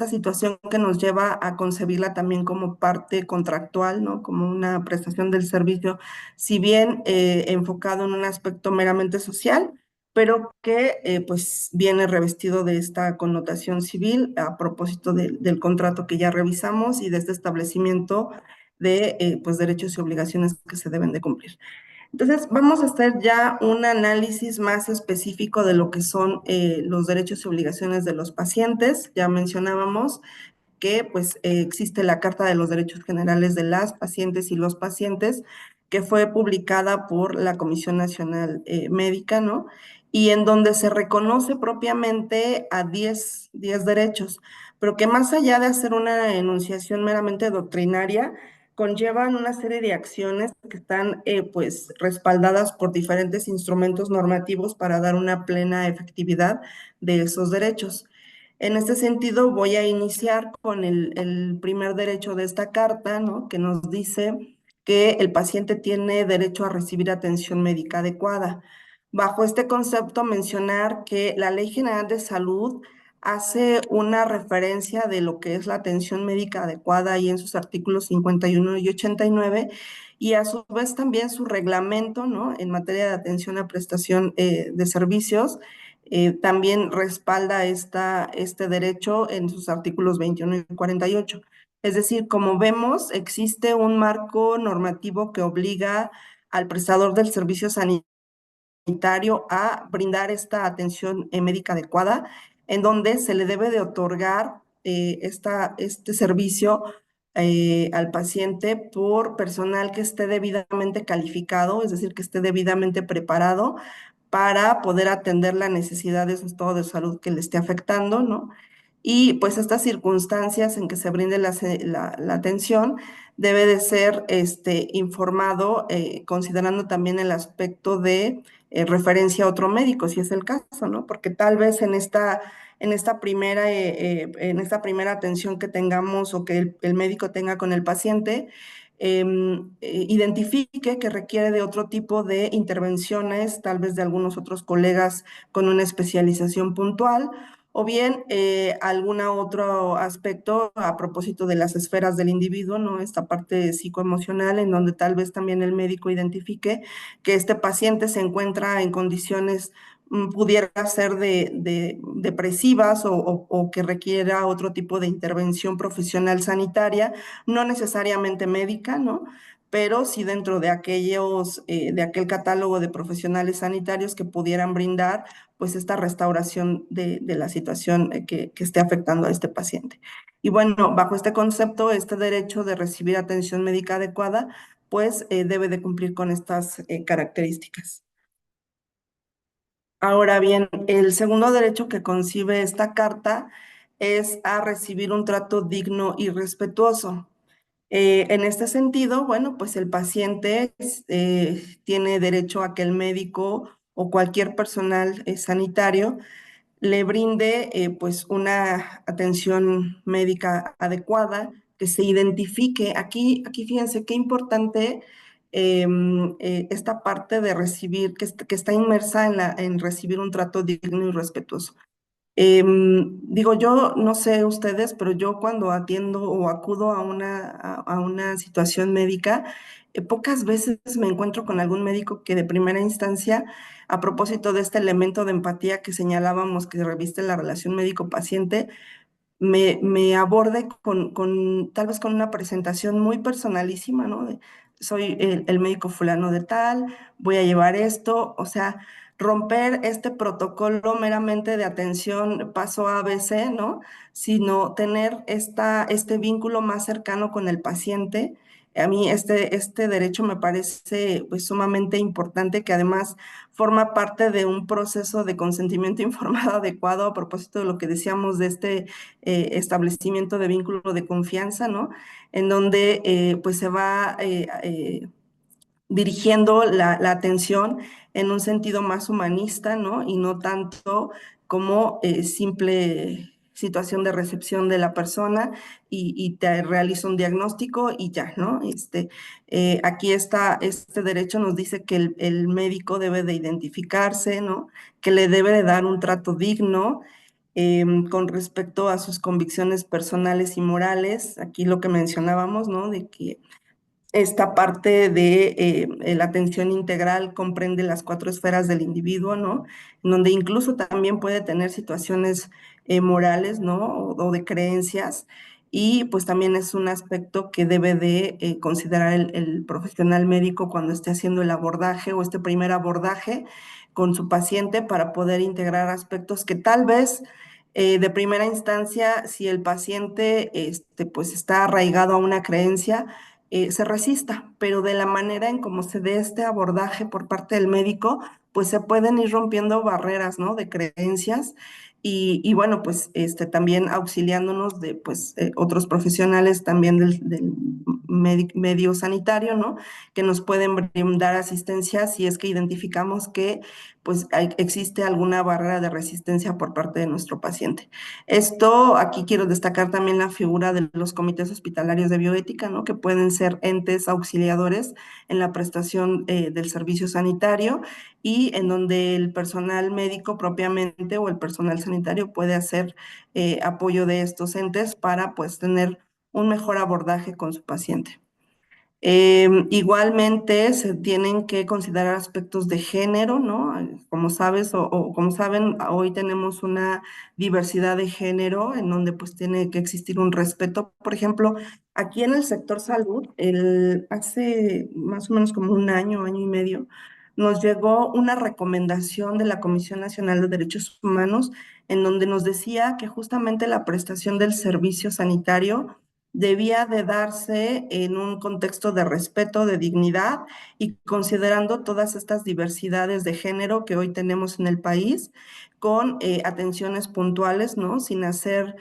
Speaker 2: situación que nos lleva a concebirla también como parte contractual, ¿no? Como una prestación del servicio, si bien enfocado en un aspecto meramente social, pero que pues viene revestido de esta connotación civil a propósito del contrato que ya revisamos y de este establecimiento de pues derechos y obligaciones que se deben de cumplir. Entonces, vamos a hacer ya un análisis más específico de lo que son los derechos y obligaciones de los pacientes. Ya mencionábamos que pues existe la Carta de los Derechos Generales de las Pacientes y los Pacientes, que fue publicada por la Comisión Nacional Médica, ¿no? Y en donde se reconoce propiamente a 10 derechos, pero que más allá de hacer una enunciación meramente doctrinaria, conllevan una serie de acciones que están pues respaldadas por diferentes instrumentos normativos para dar una plena efectividad de esos derechos. En este sentido, voy a iniciar con el primer derecho de esta carta, ¿no? Que nos dice que el paciente tiene derecho a recibir atención médica adecuada. Bajo este concepto, mencionar que la Ley General de Salud hace una referencia de lo que es la atención médica adecuada ahí en sus artículos 51 y 89, y a su vez también su reglamento, ¿no? En materia de atención a prestación de servicios, también respalda este derecho en sus artículos 21 y 48. Es decir, como vemos, existe un marco normativo que obliga al prestador del servicio sanitario a brindar esta atención médica adecuada, en donde se le debe de otorgar este servicio al paciente por personal que esté debidamente calificado, es decir, que esté debidamente preparado para poder atender la necesidad de su estado de salud que le esté afectando, ¿no? Y pues estas circunstancias en que se brinde la atención debe de ser informado considerando también el aspecto de referencia a otro médico, si es el caso, ¿no? Porque tal vez en esta primera atención que tengamos o que el médico tenga con el paciente, identifique que requiere de otro tipo de intervenciones, tal vez de algunos otros colegas con una especialización puntual, o bien algún otro aspecto a propósito de las esferas del individuo, ¿no? Esta parte psicoemocional en donde tal vez también el médico identifique que este paciente se encuentra en condiciones pudiera ser de depresivas o que requiera otro tipo de intervención profesional sanitaria, no necesariamente médica, ¿no? Pero sí dentro de de aquel catálogo de profesionales sanitarios que pudieran brindar pues esta restauración de la situación que esté afectando a este paciente. Y bueno, bajo este concepto, este derecho de recibir atención médica adecuada, pues debe de cumplir con estas características. Ahora bien, el segundo derecho que concibe esta carta es a recibir un trato digno y respetuoso. En este sentido, bueno, pues el paciente tiene derecho a que el médico o cualquier personal sanitario le brinde pues una atención médica adecuada, que se identifique. Aquí fíjense qué importante esta parte de recibir, que está inmersa en recibir un trato digno y respetuoso. Digo, yo no sé ustedes, pero yo cuando atiendo o acudo a una situación médica, pocas veces me encuentro con algún médico que de primera instancia, a propósito de este elemento de empatía que señalábamos que reviste la relación médico-paciente, me aborde tal vez con una presentación muy personalísima, ¿no? Soy el médico fulano de tal, voy a llevar esto, o sea, romper este protocolo meramente de atención paso ABC, ¿no? Sino tener este vínculo más cercano con el paciente. A mí este derecho me parece pues sumamente importante, que además forma parte de un proceso de consentimiento informado adecuado a propósito de lo que decíamos de este establecimiento de vínculo de confianza, ¿no? En donde pues se va dirigiendo la atención en un sentido más humanista, ¿no? Y no tanto como simple situación de recepción de la persona y te realiza un diagnóstico y ya, ¿no? Aquí está, este derecho nos dice que el médico debe de identificarse, ¿no? Que le debe de dar un trato digno con respecto a sus convicciones personales y morales. Aquí lo que mencionábamos, ¿no? De que esta parte de la atención integral comprende las cuatro esferas del individuo, ¿no? En donde incluso también puede tener situaciones morales, ¿no? O de creencias. Y pues también es un aspecto que debe de considerar el profesional médico cuando esté haciendo el abordaje o este primer abordaje con su paciente para poder integrar aspectos que tal vez de primera instancia, si el paciente pues está arraigado a una creencia, se resista, pero de la manera en cómo se dé este abordaje por parte del médico, pues se pueden ir rompiendo barreras, ¿no? De creencias y bueno, pues también auxiliándonos de pues otros profesionales también del medio sanitario, ¿no? Que nos pueden brindar asistencia si es que identificamos que pues existe alguna barrera de resistencia por parte de nuestro paciente. Esto, aquí quiero destacar también la figura de los comités hospitalarios de bioética, ¿no? Que pueden ser entes auxiliadores en la prestación del servicio sanitario y en donde el personal médico propiamente o el personal sanitario puede hacer apoyo de estos entes para pues tener un mejor abordaje con su paciente. Igualmente se tienen que considerar aspectos de género, ¿no? Como sabes o como saben, hoy tenemos una diversidad de género en donde pues tiene que existir un respeto. Por ejemplo, aquí en el sector salud, hace más o menos como un año, año y medio, nos llegó una recomendación de la Comisión Nacional de Derechos Humanos en donde nos decía que justamente la prestación del servicio sanitario debía de darse en un contexto de respeto, de dignidad y considerando todas estas diversidades de género que hoy tenemos en el país, con atenciones puntuales, ¿no? Sin hacer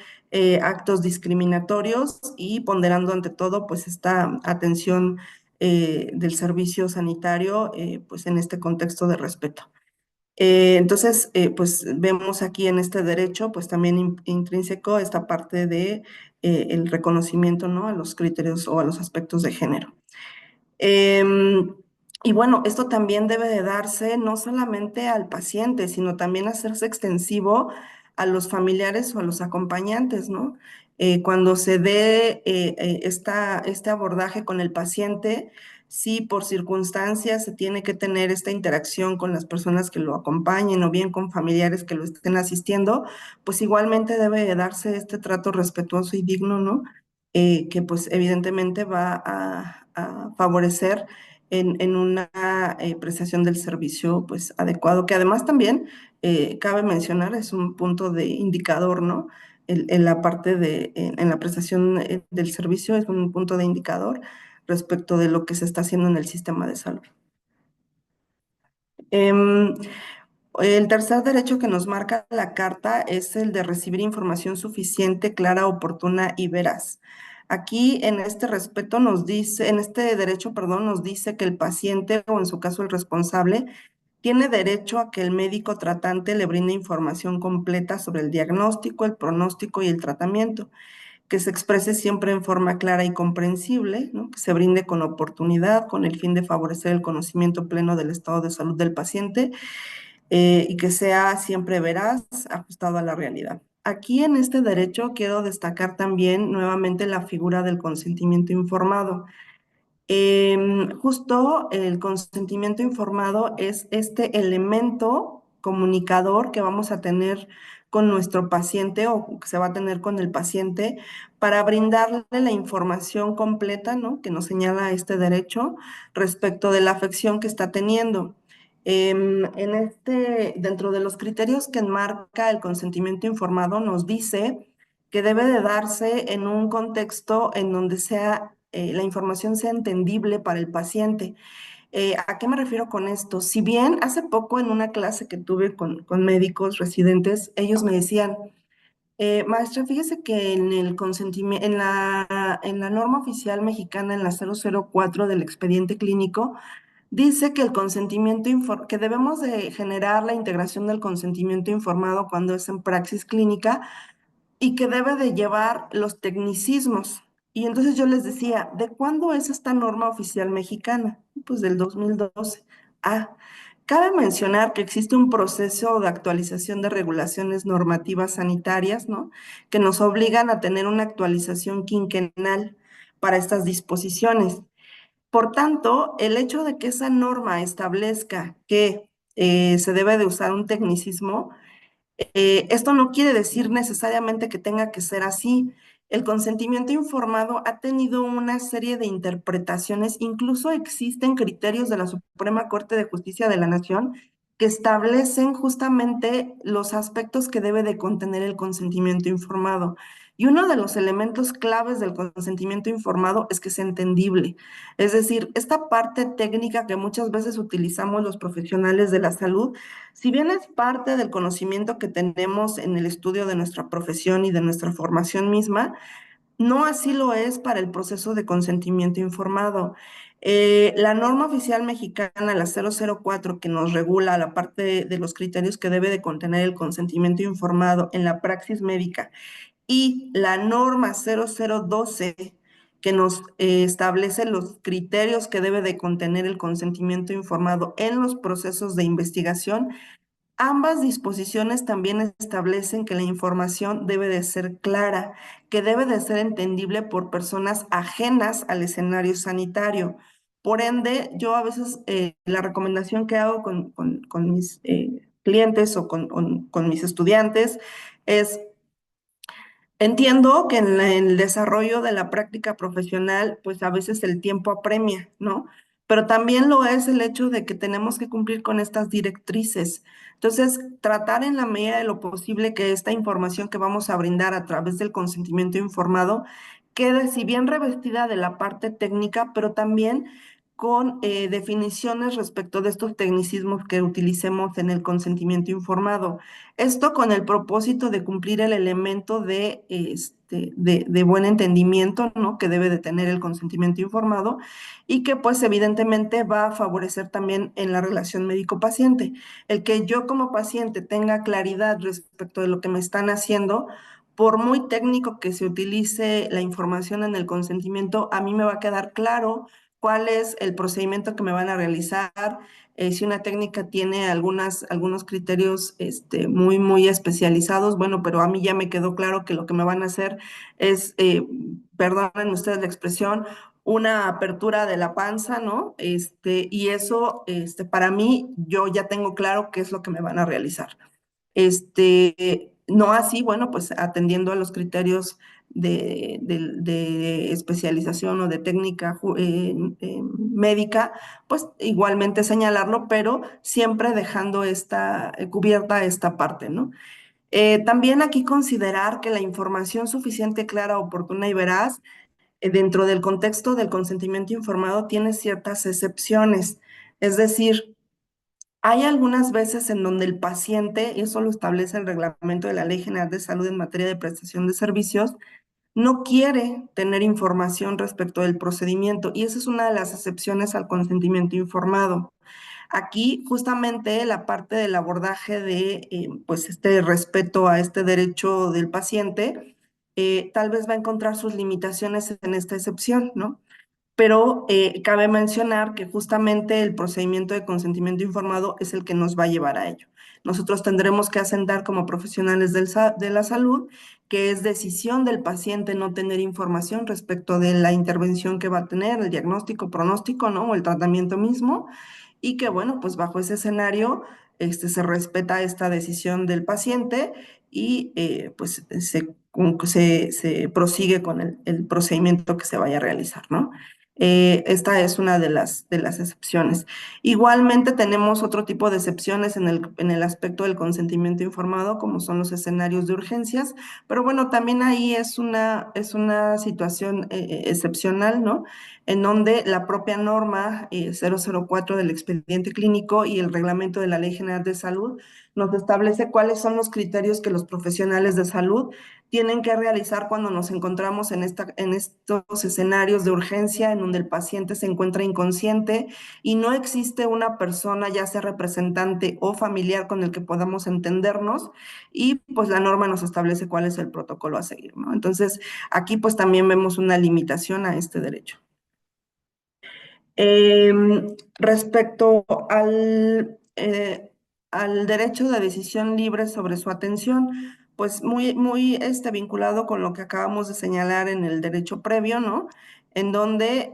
Speaker 2: actos discriminatorios y ponderando ante todo, pues, esta atención del servicio sanitario, pues, en este contexto de respeto. Entonces, pues vemos aquí en este derecho, pues también intrínseco esta parte de el reconocimiento, ¿no? A los criterios o a los aspectos de género. Em, y bueno, esto también debe de darse no solamente al paciente, sino también hacerse extensivo a los familiares o a los acompañantes, ¿no? Cuando se dé este abordaje con el paciente, si por circunstancias se tiene que tener esta interacción con las personas que lo acompañen o bien con familiares que lo estén asistiendo, pues igualmente debe de darse este trato respetuoso y digno, ¿no? Que pues evidentemente va a favorecer en una prestación del servicio pues adecuado, que además también cabe mencionar, es un punto de indicador, ¿no? En la parte en la prestación del servicio es un punto de indicador respecto de lo que se está haciendo en el sistema de salud. Em, el tercer derecho que nos marca la Carta es el de recibir información suficiente, clara, oportuna y veraz. Aquí, en este respeto, nos dice, en este derecho, perdón, nos dice que el paciente, o en su caso el responsable, tiene derecho a que el médico tratante le brinde información completa sobre el diagnóstico, el pronóstico y el tratamiento, que se exprese siempre en forma clara y comprensible, ¿no? Que se brinde con oportunidad, con el fin de favorecer el conocimiento pleno del estado de salud del paciente y que sea siempre veraz, ajustado a la realidad. Aquí en este derecho quiero destacar también nuevamente la figura del consentimiento informado. Justo el consentimiento informado es este elemento comunicador que vamos a tener con nuestro paciente o que se va a tener con el paciente para brindarle la información completa, ¿no? Que nos señala este derecho respecto de la afección que está teniendo. Dentro de los criterios que enmarca el consentimiento informado, nos dice que debe de darse en un contexto en donde la información sea entendible para el paciente. ¿A qué me refiero con esto? Si bien hace poco en una clase que tuve con médicos residentes, ellos me decían, maestra, fíjese que en el consentimiento, en la norma oficial mexicana, en la 004 del expediente clínico, dice que el que debemos de generar la integración del consentimiento informado cuando es en praxis clínica y que debe de llevar los tecnicismos. Y entonces yo les decía, ¿de cuándo es esta norma oficial mexicana? Pues del 2012. Ah, cabe mencionar que existe un proceso de actualización de regulaciones normativas sanitarias, ¿no? Que nos obligan a tener una actualización quinquenal para estas disposiciones. Por tanto, el hecho de que esa norma establezca que se debe de usar un tecnicismo, esto no quiere decir necesariamente que tenga que ser así. El consentimiento informado ha tenido una serie de interpretaciones, incluso existen criterios de la Suprema Corte de Justicia de la Nación que establecen justamente los aspectos que debe de contener el consentimiento informado, Y uno de los elementos claves del consentimiento informado es que sea entendible. Es decir, esta parte técnica que muchas veces utilizamos los profesionales de la salud, si bien es parte del conocimiento que tenemos en el estudio de nuestra profesión y de nuestra formación misma, no así lo es para el proceso de consentimiento informado. La norma oficial mexicana, la 004, que nos regula la parte de los criterios que debe de contener el consentimiento informado en la praxis médica, y la norma 0012, que nos establece los criterios que debe de contener el consentimiento informado en los procesos de investigación. Ambas disposiciones también establecen que la información debe de ser clara, que debe de ser entendible por personas ajenas al escenario sanitario. Por ende, yo a veces la recomendación que hago con mis clientes o con mis estudiantes es: entiendo que en el desarrollo de la práctica profesional, pues a veces el tiempo apremia, ¿no? Pero también lo es el hecho de que tenemos que cumplir con estas directrices. Entonces, tratar en la medida de lo posible que esta información que vamos a brindar a través del consentimiento informado quede, si bien revestida de la parte técnica, pero también con definiciones respecto de estos tecnicismos que utilicemos en el consentimiento informado. Esto con el propósito de cumplir el elemento de buen entendimiento, ¿no? Que debe de tener el consentimiento informado y que pues evidentemente va a favorecer también en la relación médico-paciente. El que yo como paciente tenga claridad respecto de lo que me están haciendo, por muy técnico que se utilice la información en el consentimiento, a mí me va a quedar claro cuál es el procedimiento que me van a realizar, si una técnica tiene algunos criterios muy especializados, bueno, pero a mí ya me quedó claro que lo que me van a hacer es, perdonen ustedes la expresión, una apertura de la panza, ¿no? Y eso, para mí, yo ya tengo claro qué es lo que me van a realizar. No así, bueno, pues atendiendo a los criterios de especialización o de técnica médica, pues igualmente señalarlo, pero siempre dejando cubierta esta parte, ¿no? También aquí considerar que la información suficiente, clara, oportuna y veraz, dentro del contexto del consentimiento informado, tiene ciertas excepciones. Es decir, hay algunas veces en donde el paciente, y eso lo establece el reglamento de la Ley General de Salud en materia de prestación de servicios, no quiere tener información respecto del procedimiento, y esa es una de las excepciones al consentimiento informado. Aquí, justamente, la parte del abordaje de, pues, este respeto a este derecho del paciente, tal vez va a encontrar sus limitaciones en esta excepción, ¿no? Pero cabe mencionar que justamente el procedimiento de consentimiento informado es el que nos va a llevar a ello. Nosotros tendremos que asentar como profesionales de la salud que es decisión del paciente no tener información respecto de la intervención que va a tener, el diagnóstico, pronóstico, ¿no? O el tratamiento mismo, y que, bueno, pues bajo ese escenario se respeta esta decisión del paciente y pues se prosigue con el procedimiento que se vaya a realizar, ¿no? Esta es una de las excepciones. Igualmente tenemos otro tipo de excepciones en el aspecto del consentimiento informado, como son los escenarios de urgencias, pero bueno, también ahí es una situación excepcional, ¿no? En donde la propia norma 004 del expediente clínico y el reglamento de la Ley General de Salud nos establece cuáles son los criterios que los profesionales de salud tienen que realizar cuando nos encontramos en estos escenarios de urgencia en donde el paciente se encuentra inconsciente y no existe una persona, ya sea representante o familiar, con el que podamos entendernos, y pues la norma nos establece cuál es el protocolo a seguir, ¿no? Entonces, aquí pues también vemos una limitación a este derecho. Respecto al derecho de decisión libre sobre su atención, pues muy vinculado con lo que acabamos de señalar en el derecho previo, ¿no? En donde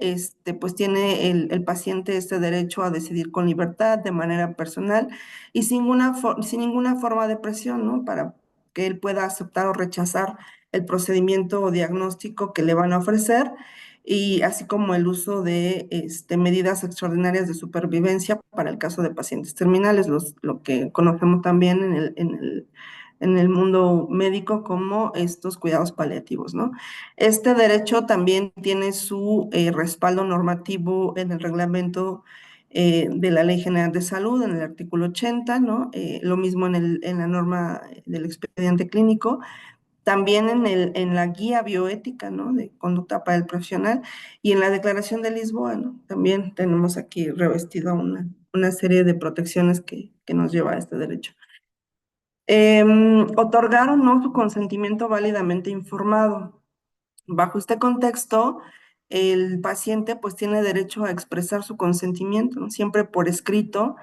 Speaker 2: pues tiene el paciente este derecho a decidir con libertad, de manera personal y sin ninguna forma de presión, ¿no? Para que él pueda aceptar o rechazar el procedimiento o diagnóstico que le van a ofrecer, y así como el uso de medidas extraordinarias de supervivencia para el caso de pacientes terminales, lo que conocemos también en el mundo médico como estos cuidados paliativos, ¿no? Este derecho también tiene su respaldo normativo en el reglamento de la Ley General de Salud, en el artículo 80, ¿no? Lo mismo en la norma del expediente clínico, también en la guía bioética, ¿no? De conducta para el profesional y en la Declaración de Lisboa, ¿no? También tenemos aquí revestida una serie de protecciones que nos lleva a este derecho. Otorgar o no su consentimiento válidamente informado. Bajo este contexto, el paciente pues tiene derecho a expresar su consentimiento, ¿no? Siempre por escrito,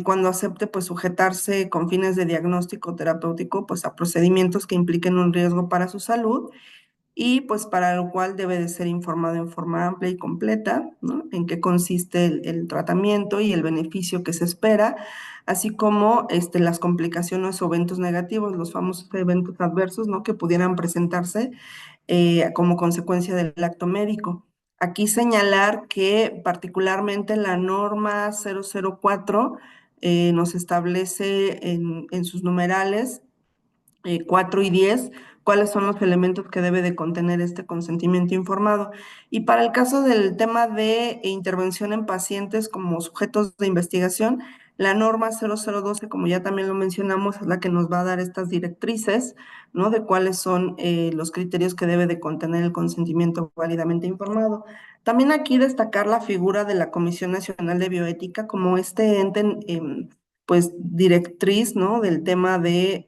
Speaker 2: cuando acepte pues sujetarse con fines de diagnóstico terapéutico pues a procedimientos que impliquen un riesgo para su salud y pues para lo cual debe de ser informado en forma amplia y completa, ¿no? En qué consiste el tratamiento y el beneficio que se espera, así como las complicaciones o eventos negativos, los famosos eventos adversos, ¿no? Que pudieran presentarse como consecuencia del acto médico. Aquí señalar que particularmente la norma 004 nos establece en sus numerales 4 y 10, cuáles son los elementos que debe de contener este consentimiento informado. Y para el caso del tema de intervención en pacientes como sujetos de investigación, la norma 0012, como ya también lo mencionamos, es la que nos va a dar estas directrices, ¿no? De cuáles son los criterios que debe de contener el consentimiento válidamente informado. También aquí destacar la figura de la Comisión Nacional de Bioética como este ente, pues, directriz, ¿no? Del tema de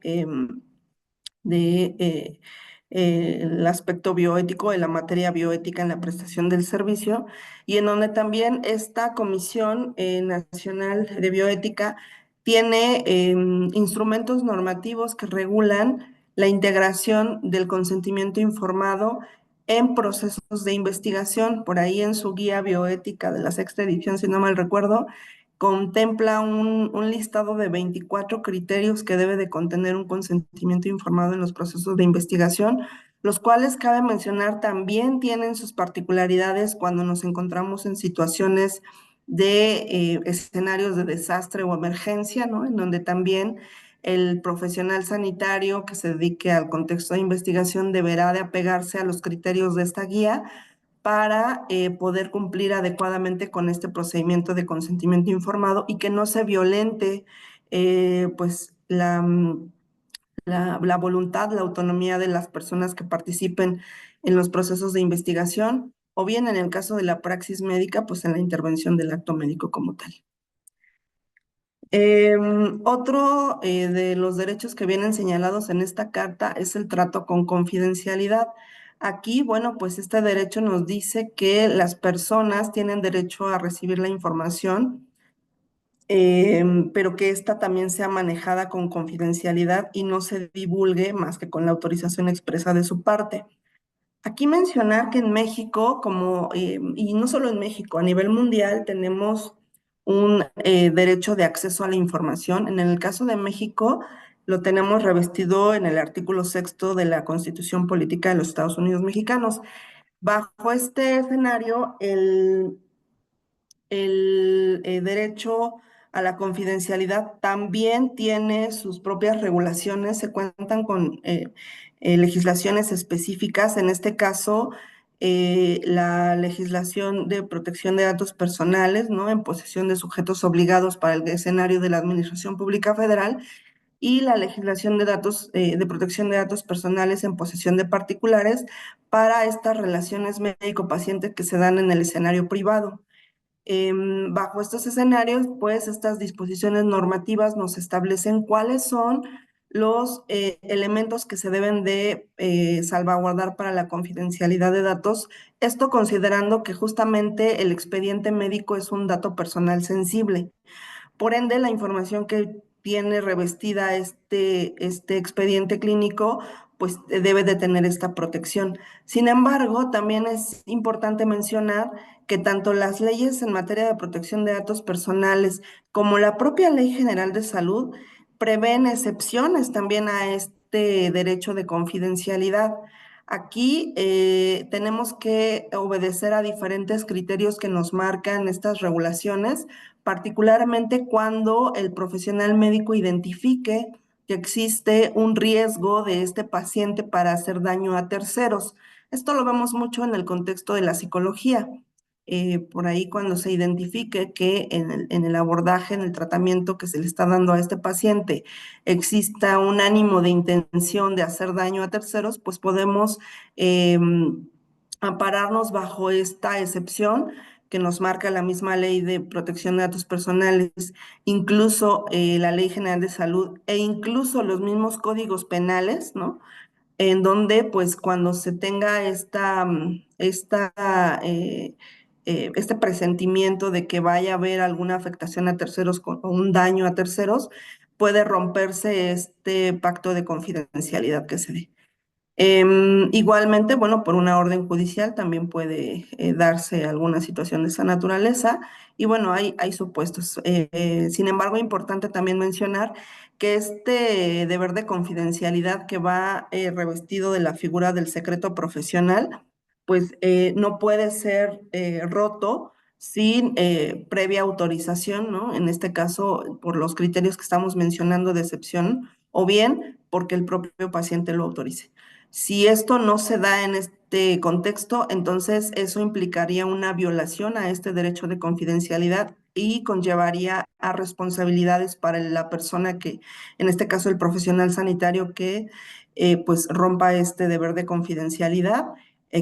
Speaker 2: el aspecto bioético, de la materia bioética en la prestación del servicio, y en donde también esta Comisión Nacional de Bioética tiene instrumentos normativos que regulan la integración del consentimiento informado en procesos de investigación. Por ahí en su guía bioética de la sexta edición, si no mal recuerdo, contempla un listado de 24 criterios que debe de contener un consentimiento informado en los procesos de investigación, los cuales cabe mencionar también tienen sus particularidades cuando nos encontramos en situaciones de escenarios de desastre o emergencia, ¿no? En donde también el profesional sanitario que se dedique al contexto de investigación deberá de apegarse a los criterios de esta guía para poder cumplir adecuadamente con este procedimiento de consentimiento informado y que no se violente pues la voluntad, la autonomía de las personas que participen en los procesos de investigación o bien en el caso de la praxis médica, pues en la intervención del acto médico como tal. Otro de los derechos que vienen señalados en esta carta es el trato con confidencialidad. Aquí, bueno, pues este derecho nos dice que las personas tienen derecho a recibir la información, pero que ésta también sea manejada con confidencialidad y no se divulgue más que con la autorización expresa de su parte. Aquí mencionar que en México, y no solo en México, a nivel mundial tenemos un derecho de acceso a la información. En el caso de México, lo tenemos revestido en el artículo sexto de la Constitución Política de los Estados Unidos Mexicanos. Bajo este escenario, el derecho a la confidencialidad también tiene sus propias regulaciones, se cuentan con legislaciones específicas, en este caso la legislación de protección de datos personales, ¿no? En posesión de sujetos obligados para el escenario de la Administración Pública Federal y la legislación de datos, de protección de datos personales en posesión de particulares para estas relaciones médico-paciente que se dan en el escenario privado. Bajo estos escenarios, pues estas disposiciones normativas nos establecen cuáles son los elementos que se deben de salvaguardar para la confidencialidad de datos, esto considerando que justamente el expediente médico es un dato personal sensible. Por ende, la información que tiene revestida este expediente clínico, pues debe de tener esta protección. Sin embargo, también es importante mencionar que tanto las leyes en materia de protección de datos personales como la propia Ley General de Salud prevén excepciones también a este derecho de confidencialidad. Aquí tenemos que obedecer a diferentes criterios que nos marcan estas regulaciones, particularmente cuando el profesional médico identifique que existe un riesgo de este paciente para hacer daño a terceros. Esto lo vemos mucho en el contexto de la psicología. Por ahí cuando se identifique que en el abordaje, en el tratamiento que se le está dando a este paciente, exista un ánimo de intención de hacer daño a terceros, pues podemos eh, ampararnos bajo esta excepción que nos marca la misma ley de protección de datos personales, incluso la Ley General de Salud e incluso los mismos códigos penales, ¿no? En donde, pues, cuando se tenga este presentimiento de que vaya a haber alguna afectación a terceros o un daño a terceros, puede romperse este pacto de confidencialidad que se dé. Igualmente, bueno, por una orden judicial también puede darse alguna situación de esa naturaleza y bueno, hay supuestos. Sin embargo, importante también mencionar que este deber de confidencialidad que va revestido de la figura del secreto profesional, pues no puede ser roto sin previa autorización, ¿no? En este caso, por los criterios que estamos mencionando de excepción, o bien porque el propio paciente lo autorice. Si esto no se da en este contexto, entonces eso implicaría una violación a este derecho de confidencialidad y conllevaría a responsabilidades para la persona que, en este caso el profesional sanitario que pues rompa este deber de confidencialidad,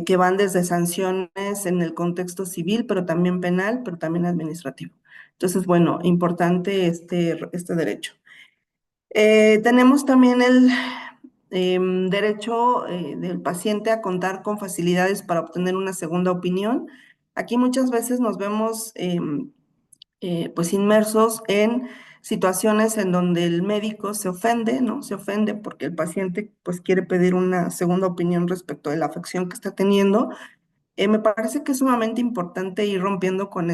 Speaker 2: que van desde sanciones en el contexto civil, pero también penal, pero también administrativo. Entonces, bueno, importante este derecho. Tenemos también el derecho del paciente a contar con facilidades para obtener una segunda opinión. Aquí muchas veces nos vemos pues inmersos en situaciones en donde el médico se ofende, ¿no? Se ofende porque el paciente pues quiere pedir una segunda opinión respecto de la afección que está teniendo. Me parece que es sumamente importante ir rompiendo con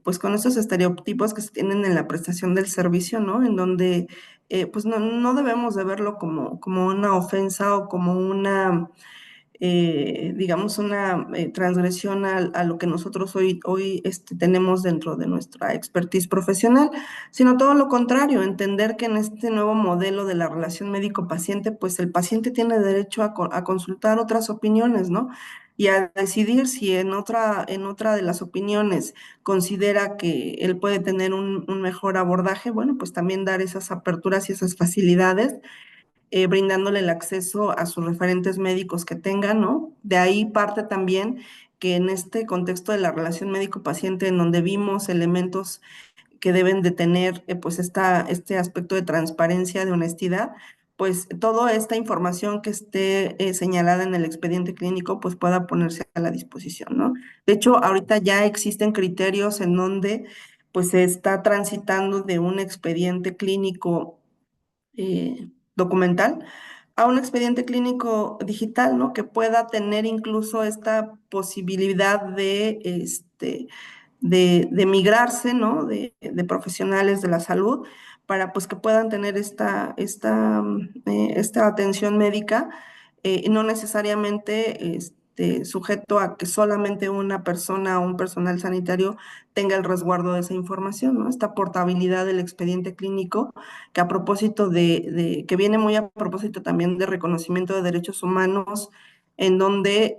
Speaker 2: pues con estos estereotipos que se tienen en la prestación del servicio, ¿no? En donde, pues no debemos de verlo como una ofensa o como digamos, una transgresión a lo que nosotros hoy tenemos dentro de nuestra expertise profesional, sino todo lo contrario, entender que en este nuevo modelo de la relación médico-paciente, pues el paciente tiene derecho a consultar otras opiniones, ¿no? Y a decidir si en otra de las opiniones considera que él puede tener un mejor abordaje, bueno, pues también dar esas aperturas y esas facilidades brindándole el acceso a sus referentes médicos que tengan, ¿no? De ahí parte también que en este contexto de la relación médico-paciente, en donde vimos elementos que deben de tener, pues, este aspecto de transparencia, de honestidad, pues, toda esta información que esté señalada en el expediente clínico, pues, pueda ponerse a la disposición, ¿no? De hecho, ahorita ya existen criterios en donde, pues, se está transitando de un expediente clínico documental a un expediente clínico digital, ¿no? Que pueda tener incluso esta posibilidad de migrarse, ¿no? De profesionales de la salud para pues que puedan tener esta atención médica y no necesariamente sujeto a que solamente una persona o un personal sanitario tenga el resguardo de esa información, ¿no? Esta portabilidad del expediente clínico que a propósito que viene muy a propósito también de reconocimiento de derechos humanos, en donde,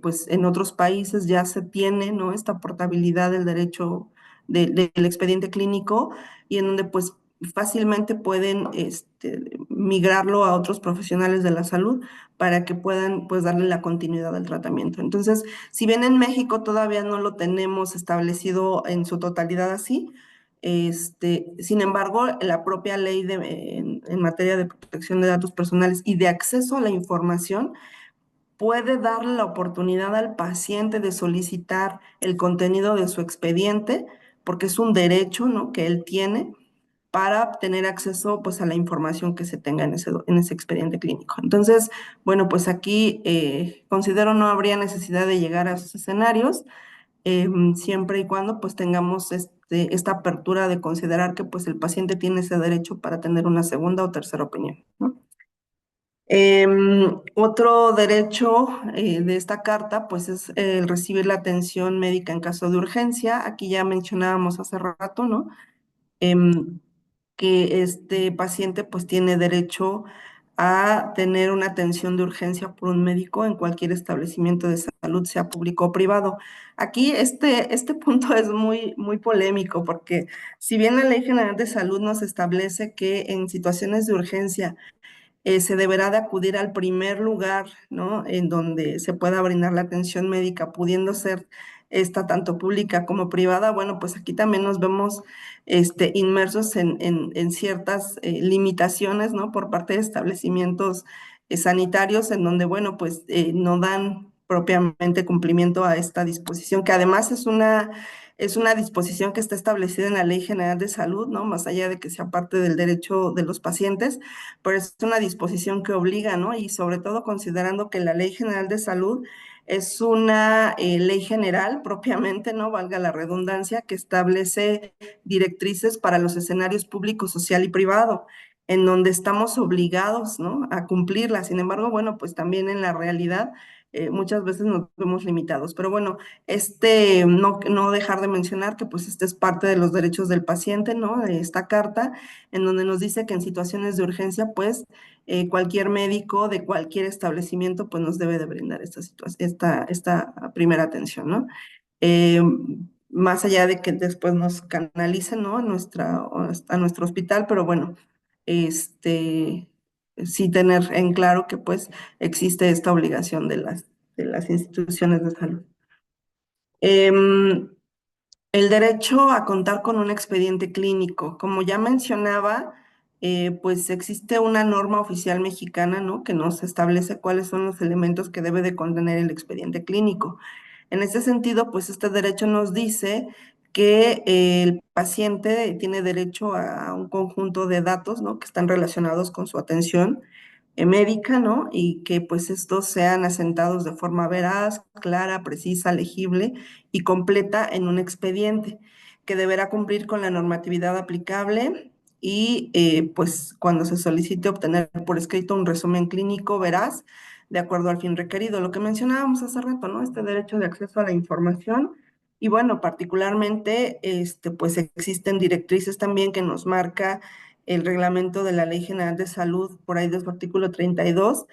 Speaker 2: pues en otros países ya se tiene, ¿no? Esta portabilidad del derecho del expediente clínico y en donde, pues, fácilmente pueden, migrarlo a otros profesionales de la salud para que puedan, pues, darle la continuidad al tratamiento. Entonces, si bien en México todavía no lo tenemos establecido en su totalidad así, sin embargo, la propia ley en materia de protección de datos personales y de acceso a la información puede darle la oportunidad al paciente de solicitar el contenido de su expediente, porque es un derecho, ¿no? Que él tiene para tener acceso pues a la información que se tenga en ese expediente clínico. Entonces, bueno, pues aquí considero no habría necesidad de llegar a esos escenarios siempre y cuando pues tengamos esta apertura de considerar que pues el paciente tiene ese derecho para tener una segunda o tercera opinión, ¿no? Otro derecho de esta carta pues es el recibir la atención médica en caso de urgencia. Aquí ya mencionábamos hace rato, ¿no? Em, que este paciente pues tiene derecho a tener una atención de urgencia por un médico en cualquier establecimiento de salud, sea público o privado. Aquí este punto es muy polémico porque si bien la Ley General de Salud nos establece que en situaciones de urgencia se deberá de acudir al primer lugar, ¿no? En donde se pueda brindar la atención médica, pudiendo ser esta tanto pública como privada. Bueno, pues aquí también nos vemos inmersos en ciertas limitaciones, ¿no? Por parte de establecimientos sanitarios en donde, bueno, pues no dan propiamente cumplimiento a esta disposición, que además es una disposición que está establecida en la Ley General de Salud, ¿no? Más allá de que sea parte del derecho de los pacientes, pero es una disposición que obliga, ¿no? Y sobre todo considerando que la Ley General de Salud es una ley general propiamente, ¿no? Valga la redundancia, que establece directrices para los escenarios público, social y privado, en donde estamos obligados, ¿no? A cumplirla. Sin embargo, bueno, pues también en la realidad muchas veces nos vemos limitados. Pero bueno, no dejar de mencionar que pues este es parte de los derechos del paciente, ¿no? De esta carta en donde nos dice que en situaciones de urgencia, pues cualquier médico de cualquier establecimiento, pues nos debe de brindar esta primera atención, ¿no? Eh, Más allá de que después nos canalicen, ¿no? A nuestro hospital, pero bueno, este, sí tener en claro que pues existe esta obligación de las instituciones de salud. Em, el derecho a contar con un expediente clínico. Como ya mencionaba, pues existe una norma oficial mexicana, ¿no? Que nos establece cuáles son los elementos que debe de contener el expediente clínico. En ese sentido, pues este derecho nos dice que el paciente tiene derecho a un conjunto de datos, ¿no? Que están relacionados con su atención médica, ¿no? Y que pues estos sean asentados de forma veraz, clara, precisa, legible y completa en un expediente que deberá cumplir con la normatividad aplicable y pues cuando se solicite obtener por escrito un resumen clínico veraz de acuerdo al fin requerido. Lo que mencionábamos hace rato, ¿no? Este derecho de acceso a la información. Y bueno, particularmente, pues existen directrices también que nos marca el reglamento de la Ley General de Salud, por ahí de su artículo 32,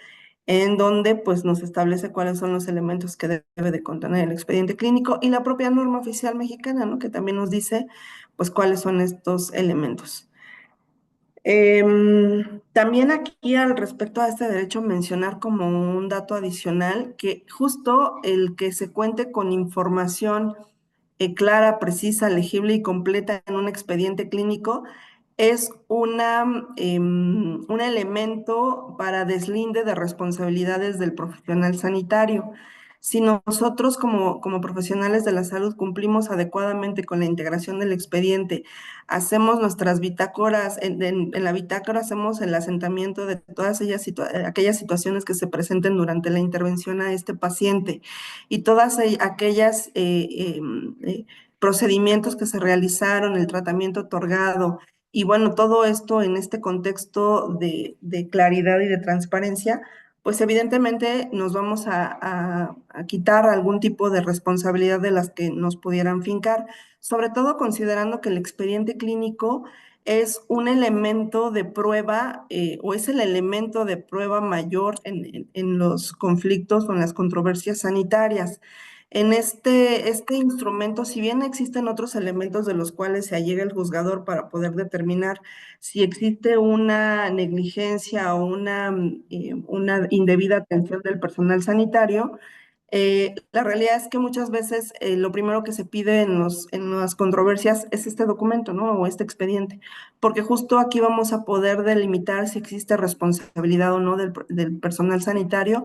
Speaker 2: en donde pues nos establece cuáles son los elementos que debe de contener el expediente clínico y la propia norma oficial mexicana, ¿no? Que también nos dice pues cuáles son estos elementos. También aquí al respecto a este derecho mencionar como un dato adicional que justo el que se cuente con información clara, precisa, legible y completa en un expediente clínico es un elemento para deslinde de responsabilidades del profesional sanitario. Si nosotros como profesionales de la salud cumplimos adecuadamente con la integración del expediente, hacemos nuestras bitácoras, en la bitácora hacemos el asentamiento de todas aquellas situaciones que se presenten durante la intervención a este paciente y todas aquellas procedimientos que se realizaron, el tratamiento otorgado, y bueno, todo esto en este contexto de claridad y de transparencia, pues evidentemente nos vamos a quitar algún tipo de responsabilidad de las que nos pudieran fincar, sobre todo considerando que el expediente clínico es un elemento de prueba o es el elemento de prueba mayor en los conflictos o en las controversias sanitarias. En este instrumento, si bien existen otros elementos de los cuales se allega el juzgador para poder determinar si existe una negligencia o una indebida atención del personal sanitario, la realidad es que muchas veces lo primero que se pide en las controversias es este documento, ¿no? O este expediente, porque justo aquí vamos a poder delimitar si existe responsabilidad o no del personal sanitario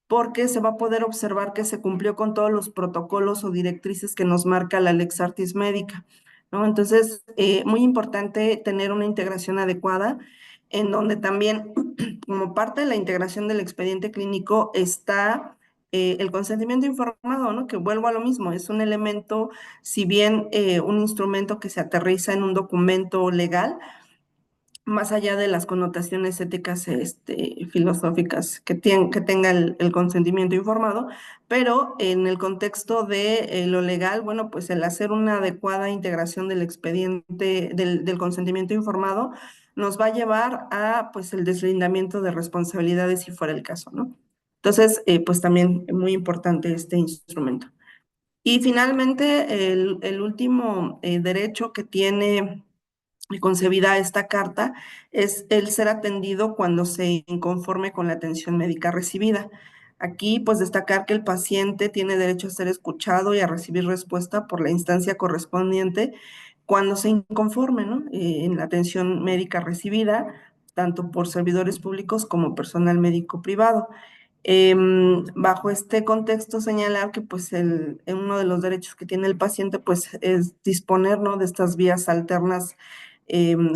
Speaker 2: porque se va a poder observar que se cumplió con todos los protocolos o directrices que nos marca la Lex Artis Médica, ¿no? Entonces, muy importante tener una integración adecuada, en donde también, como parte de la integración del expediente clínico, está el consentimiento informado, ¿no? Que vuelvo a lo mismo, es un elemento, si bien un instrumento que se aterriza en un documento legal, más allá de las connotaciones éticas, filosóficas que tenga el consentimiento informado, pero en el contexto de lo legal, bueno, pues el hacer una adecuada integración del expediente, del consentimiento informado, nos va a llevar a, pues, el deslindamiento de responsabilidades si fuera el caso, ¿no? Entonces, pues también muy importante este instrumento. Y finalmente, el último derecho que tiene concebida esta carta es el ser atendido cuando se inconforme con la atención médica recibida. Aquí, pues destacar que el paciente tiene derecho a ser escuchado y a recibir respuesta por la instancia correspondiente cuando se inconforme, ¿no? En la atención médica recibida, tanto por servidores públicos como personal médico privado. Bajo este contexto, señalar que pues uno de los derechos que tiene el paciente pues es disponer, ¿no?, de estas vías alternas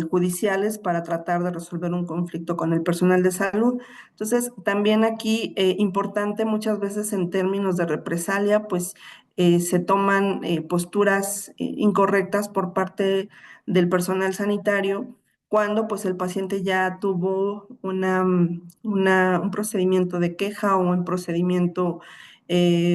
Speaker 2: judiciales para tratar de resolver un conflicto con el personal de salud. Entonces, también aquí importante muchas veces en términos de represalia, pues se toman posturas incorrectas por parte del personal sanitario cuando pues el paciente ya tuvo un procedimiento de queja o un procedimiento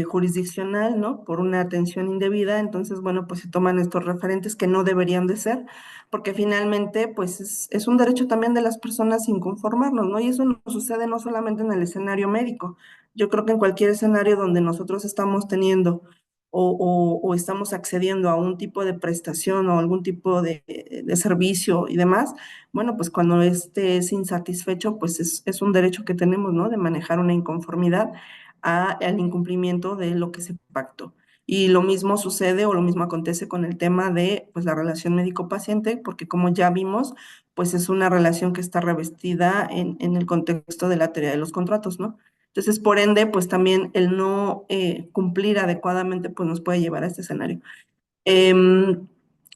Speaker 2: jurisdiccional, ¿no? Por una atención indebida, entonces, bueno, pues se toman estos referentes que no deberían de ser, porque finalmente, pues es un derecho también de las personas sin conformarnos, ¿no? Y eso nos sucede no solamente en el escenario médico, yo creo que en cualquier escenario donde nosotros estamos teniendo o estamos accediendo a un tipo de prestación o algún tipo de servicio y demás, bueno, pues cuando este es insatisfecho, pues es un derecho que tenemos, ¿no? De manejar una inconformidad al incumplimiento de lo que se pactó. Y lo mismo sucede o lo mismo acontece con el tema de pues, la relación médico-paciente, porque como ya vimos, pues es una relación que está revestida en el contexto de la teoría de los contratos, ¿no? Entonces, por ende, pues también el no cumplir adecuadamente, pues nos puede llevar a este escenario. Em,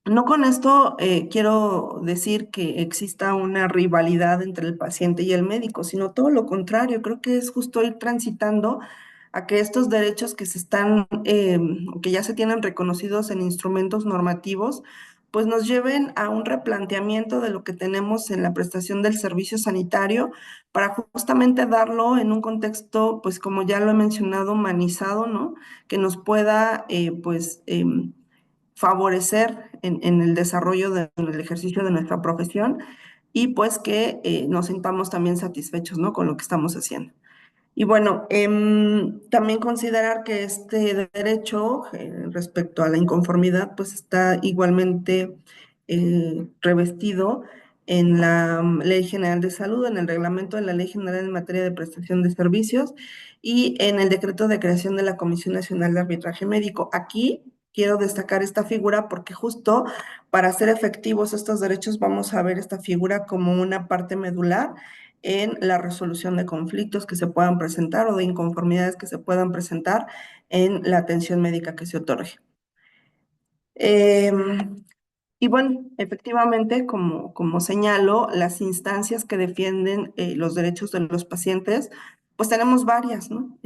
Speaker 2: no con esto quiero decir que exista una rivalidad entre el paciente y el médico, sino todo lo contrario. Creo que es justo ir transitando a que estos derechos que se están, que ya se tienen reconocidos en instrumentos normativos, pues nos lleven a un replanteamiento de lo que tenemos en la prestación del servicio sanitario para justamente darlo en un contexto, pues como ya lo he mencionado, humanizado, ¿no? Que nos pueda, favorecer en el desarrollo en el ejercicio de nuestra profesión y pues que nos sintamos también satisfechos, ¿no?, con lo que estamos haciendo. Y bueno, también considerar que este derecho respecto a la inconformidad, pues está igualmente revestido en la Ley General de Salud, en el reglamento de la Ley General en materia de prestación de servicios y en el decreto de creación de la Comisión Nacional de Arbitraje Médico. Aquí quiero destacar esta figura porque justo para hacer efectivos estos derechos vamos a ver esta figura como una parte medular en la resolución de conflictos que se puedan presentar o de inconformidades que se puedan presentar en la atención médica que se otorgue. Y bueno, efectivamente, como señalo, las instancias que defienden los derechos de los pacientes, pues tenemos varias, ¿no?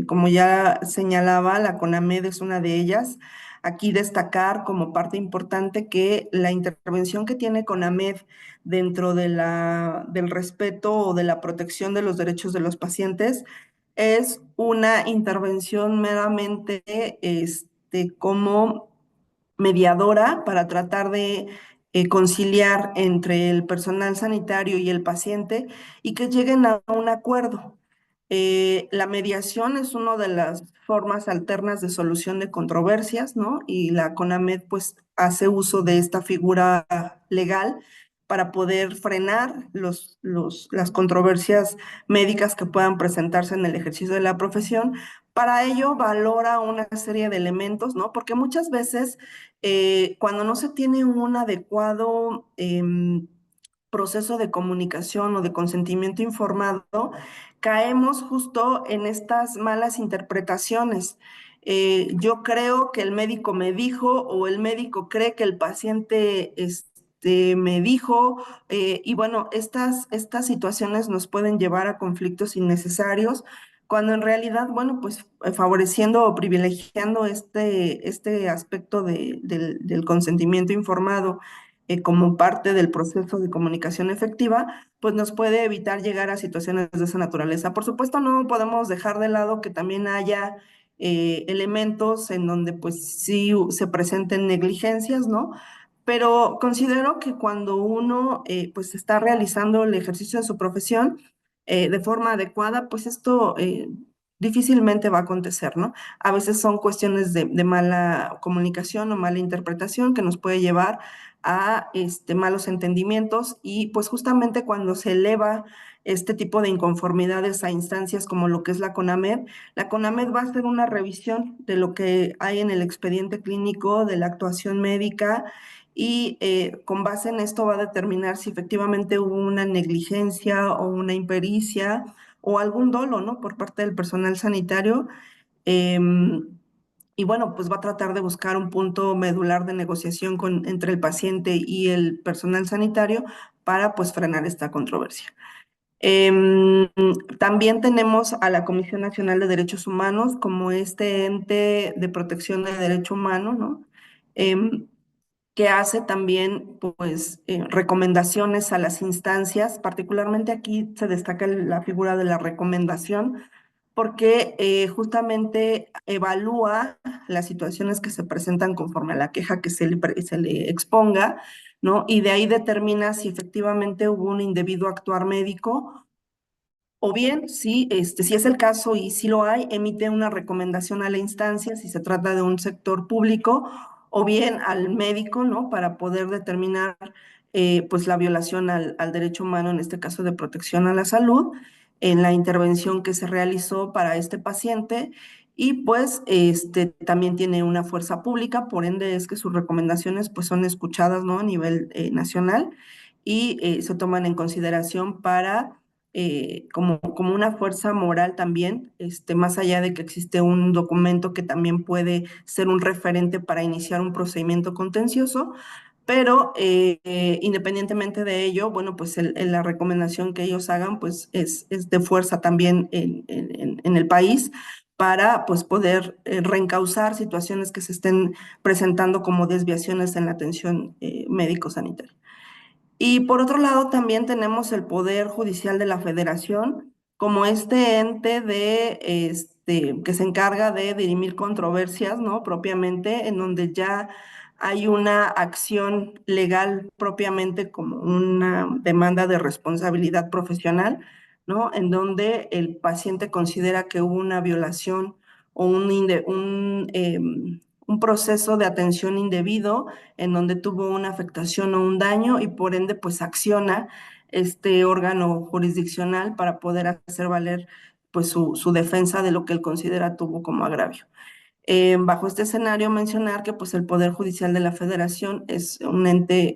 Speaker 2: Como ya señalaba, la CONAMED es una de ellas. Aquí destacar como parte importante que la intervención que tiene CONAMED dentro del respeto o de la protección de los derechos de los pacientes es una intervención meramente como mediadora para tratar de conciliar entre el personal sanitario y el paciente y que lleguen a un acuerdo. La mediación es una de las formas alternas de solución de controversias, ¿no? Y la CONAMED pues hace uso de esta figura legal para poder frenar las controversias médicas que puedan presentarse en el ejercicio de la profesión. Para ello valora una serie de elementos, ¿no? Porque muchas veces cuando no se tiene un adecuado proceso de comunicación o de consentimiento informado, caemos justo en estas malas interpretaciones. Yo creo que el médico me dijo o el médico cree que el paciente me dijo, y bueno, estas situaciones nos pueden llevar a conflictos innecesarios cuando en realidad, bueno, pues favoreciendo o privilegiando este aspecto del consentimiento informado como parte del proceso de comunicación efectiva, pues nos puede evitar llegar a situaciones de esa naturaleza. Por supuesto, no podemos dejar de lado que también haya elementos en donde pues sí se presenten negligencias, ¿no? Pero considero que cuando uno pues está realizando el ejercicio de su profesión de forma adecuada, pues esto difícilmente va a acontecer, ¿no? A veces son cuestiones de mala comunicación o mala interpretación que nos puede llevar a malos entendimientos y pues justamente cuando se eleva este tipo de inconformidades a instancias como lo que es la CONAMED va a hacer una revisión de lo que hay en el expediente clínico, de la actuación médica y con base en esto va a determinar si efectivamente hubo una negligencia o una impericia o algún dolo, ¿no? Por parte del personal sanitario. em, y bueno, pues va a tratar de buscar un punto medular de negociación entre el paciente y el personal sanitario para pues frenar esta controversia. Em, También tenemos a la Comisión Nacional de Derechos Humanos como este ente de protección de derecho humano, ¿no? Em, que hace también pues recomendaciones a las instancias, particularmente aquí se destaca la figura de la recomendación, porque justamente evalúa las situaciones que se presentan conforme a la queja que se le exponga, ¿no? Y de ahí determina si efectivamente hubo un indebido actuar médico o bien, si es el caso y si lo hay, emite una recomendación a la instancia si se trata de un sector público, o bien al médico, ¿no? Para poder determinar pues la violación al derecho humano, en este caso de protección a la salud, en la intervención que se realizó para este paciente. Y pues también tiene una fuerza pública, por ende es que sus recomendaciones pues son escuchadas, ¿no? A nivel nacional y se toman en consideración para como una fuerza moral también, más allá de que existe un documento que también puede ser un referente para iniciar un procedimiento contencioso, pero independientemente de ello, bueno, pues la recomendación que ellos hagan, pues es de fuerza también en el país para pues poder reencauzar situaciones que se estén presentando como desviaciones en la atención médico-sanitaria. Y por otro lado, también tenemos el Poder Judicial de la Federación como este ente que se encarga de dirimir controversias, ¿no? Propiamente, en donde ya hay una acción legal propiamente como una demanda de responsabilidad profesional, ¿no? En donde el paciente considera que hubo una violación o un proceso de atención indebido en donde tuvo una afectación o un daño y por ende pues acciona este órgano jurisdiccional para poder hacer valer pues su defensa de lo que él considera tuvo como agravio. Bajo este escenario mencionar que pues el Poder Judicial de la Federación es un ente